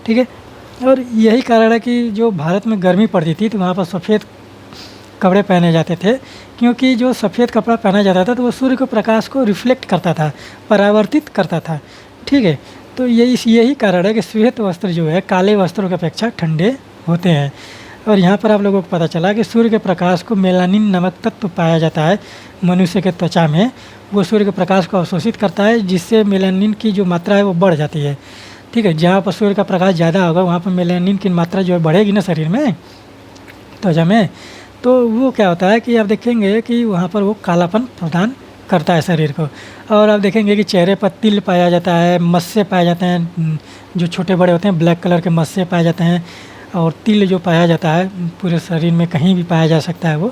ठीक है। और यही कारण है कि जो भारत में गर्मी पड़ती थी तो वहाँ पर सफ़ेद कपड़े पहने जाते थे, क्योंकि जो सफ़ेद कपड़ा पहना जाता था तो वो सूर्य के प्रकाश को रिफ्लेक्ट करता था, परावर्तित करता था, ठीक है। तो यही कारण है कि श्वेत वस्त्र जो है काले वस्त्रों की अपेक्षा ठंडे होते हैं। और यहाँ पर आप लोगों को पता चला कि सूर्य के प्रकाश को मेलानिन नामक तत्व पाया जाता है मनुष्य के त्वचा में। वो सूर्य के प्रकाश को अवशोषित करता है, जिससे मेलानिन की जो मात्रा है वो बढ़ जाती है, ठीक है। जहाँ पर सूर्य का प्रकाश ज़्यादा होगा वहाँ पर मेलानिन की मात्रा जो है बढ़ेगी ना शरीर में, त्वचा में, तो वो क्या होता है कि आप देखेंगे कि वहाँ पर वो कालापन प्रदान करता है शरीर को। और आप देखेंगे कि चेहरे पर तिल पाया जाता है, मस्से पाए जाते हैं, जो छोटे बड़े होते हैं ब्लैक कलर के मस्से पाए जाते हैं। और तिल जो पाया जाता है पूरे शरीर में कहीं भी पाया जा सकता है वो,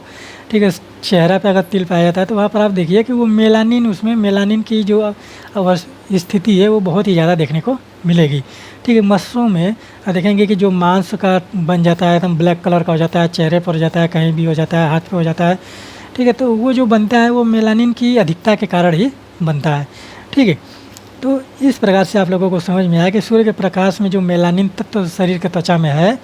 ठीक है। चेहरा पे अगर तिल पाया जाता है तो वहाँ पर आप देखिए कि वो मेलानिन, उसमें मेलानिन की जो स्थिति है वो बहुत ही ज़्यादा देखने को मिलेगी, ठीक है। मस्सों में देखेंगे कि जो मांस का बन जाता है एकदम ब्लैक कलर का हो जाता है, चेहरे पर हो जाता है, कहीं भी हो जाता है, हाथ पे हो जाता है, ठीक है। तो वो जो बनता है वो मेलानिन की अधिकता के कारण ही बनता है, ठीक है। तो इस प्रकार से आप लोगों को समझ में आया कि सूर्य के प्रकाश में जो मेलानिन तत्व शरीर के त्वचा में है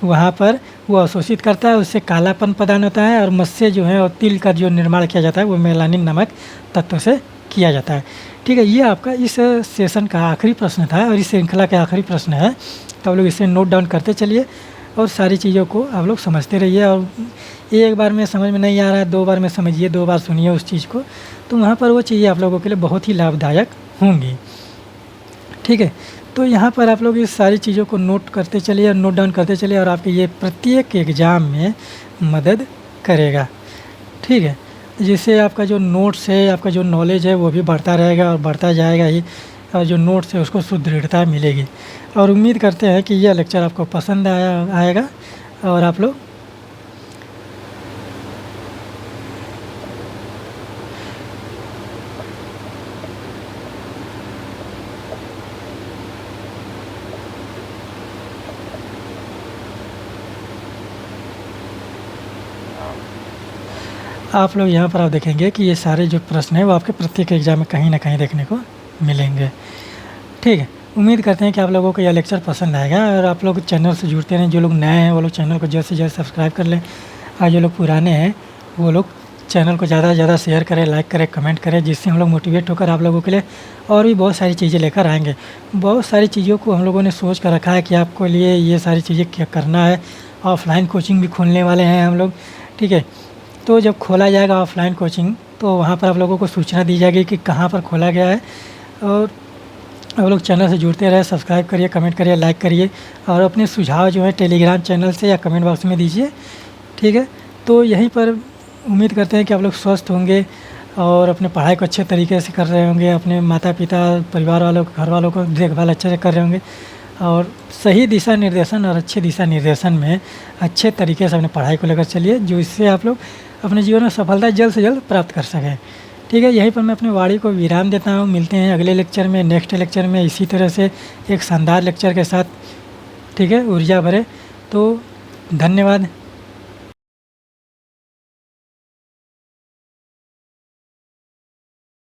वहाँ पर वो अवशोषित करता है, उससे कालापन प्रदान होता है। और मस्से जो है और तिल का जो निर्माण किया जाता है वो मेलानिन नामक तत्व से किया जाता है, ठीक है। ये आपका इस सेशन का आखिरी प्रश्न था और इस श्रृंखला का आखिरी प्रश्न है, तो आप लोग इसे नोट डाउन करते चलिए और सारी चीज़ों को आप लोग समझते रहिए। और एक बार में समझ में नहीं आ रहा है, 2 बार में समझिए, 2 बार सुनिए उस चीज़ को, तो वहाँ पर वो चीज़ें आप लोगों के लिए बहुत ही लाभदायक होंगी, ठीक है। तो यहाँ पर आप लोग इस सारी चीज़ों को नोट करते चलिए और नोट डाउन करते चलिए और आपके ये प्रत्येक एग्ज़ाम में मदद करेगा, ठीक है। जिससे आपका जो नोट्स है, आपका जो नॉलेज है वो भी बढ़ता रहेगा और बढ़ता जाएगा ही, और जो नोट्स है उसको सुदृढ़ता मिलेगी। और उम्मीद करते हैं कि यह लेक्चर आपको पसंद आएगा और आप लोग यहाँ पर आप देखेंगे कि ये सारे जो प्रश्न हैं वो आपके प्रत्येक एग्ज़ाम में कहीं ना कहीं देखने को मिलेंगे, ठीक है। उम्मीद करते हैं कि आप लोगों को यह लेक्चर पसंद आएगा और आप लोग चैनल से जुड़ते रहें। जो लोग नए हैं वो लोग चैनल को जल्द से जल्द सब्सक्राइब कर लें, और जो लोग पुराने हैं वो लोग चैनल को ज़्यादा से ज़्यादा शेयर करें, लाइक करें, कमेंट करें, जिससे हम लोग मोटिवेट होकर आप लोगों के लिए और भी बहुत सारी चीज़ें लेकर आएंगे। बहुत सारी चीज़ों को हम लोगों ने सोच कर रखा है कि आपको लिए ये सारी चीज़ें क्या करना है। ऑफलाइन कोचिंग भी खोलने वाले हैं हम लोग, ठीक है। तो जब खोला जाएगा ऑफलाइन कोचिंग तो वहाँ पर आप लोगों को सूचना दी जाएगी कि कहाँ पर खोला गया है। और आप लोग चैनल से जुड़ते रहे, सब्सक्राइब करिए, कमेंट करिए, लाइक करिए, और अपने सुझाव जो है टेलीग्राम चैनल से या कमेंट बॉक्स में दीजिए, ठीक है। तो यहीं पर उम्मीद करते हैं कि आप लोग स्वस्थ होंगे और अपने पढ़ाई को अच्छे तरीके से कर रहे होंगे, अपने माता पिता, परिवार वालों, घर वालों को देखभाल अच्छे से कर रहे होंगे, और सही दिशा निर्देशन और अच्छे दिशा निर्देशन में अच्छे तरीके से अपने पढ़ाई को लेकर चलिए, जो इससे आप लोग अपने जीवन में सफलता जल्द से जल्द प्राप्त कर सकें, ठीक है। यहीं पर मैं अपने वाणी को विराम देता हूँ। मिलते हैं अगले लेक्चर में, नेक्स्ट लेक्चर में, इसी तरह से एक शानदार लेक्चर के साथ, ठीक है, ऊर्जा भरे। तो धन्यवाद।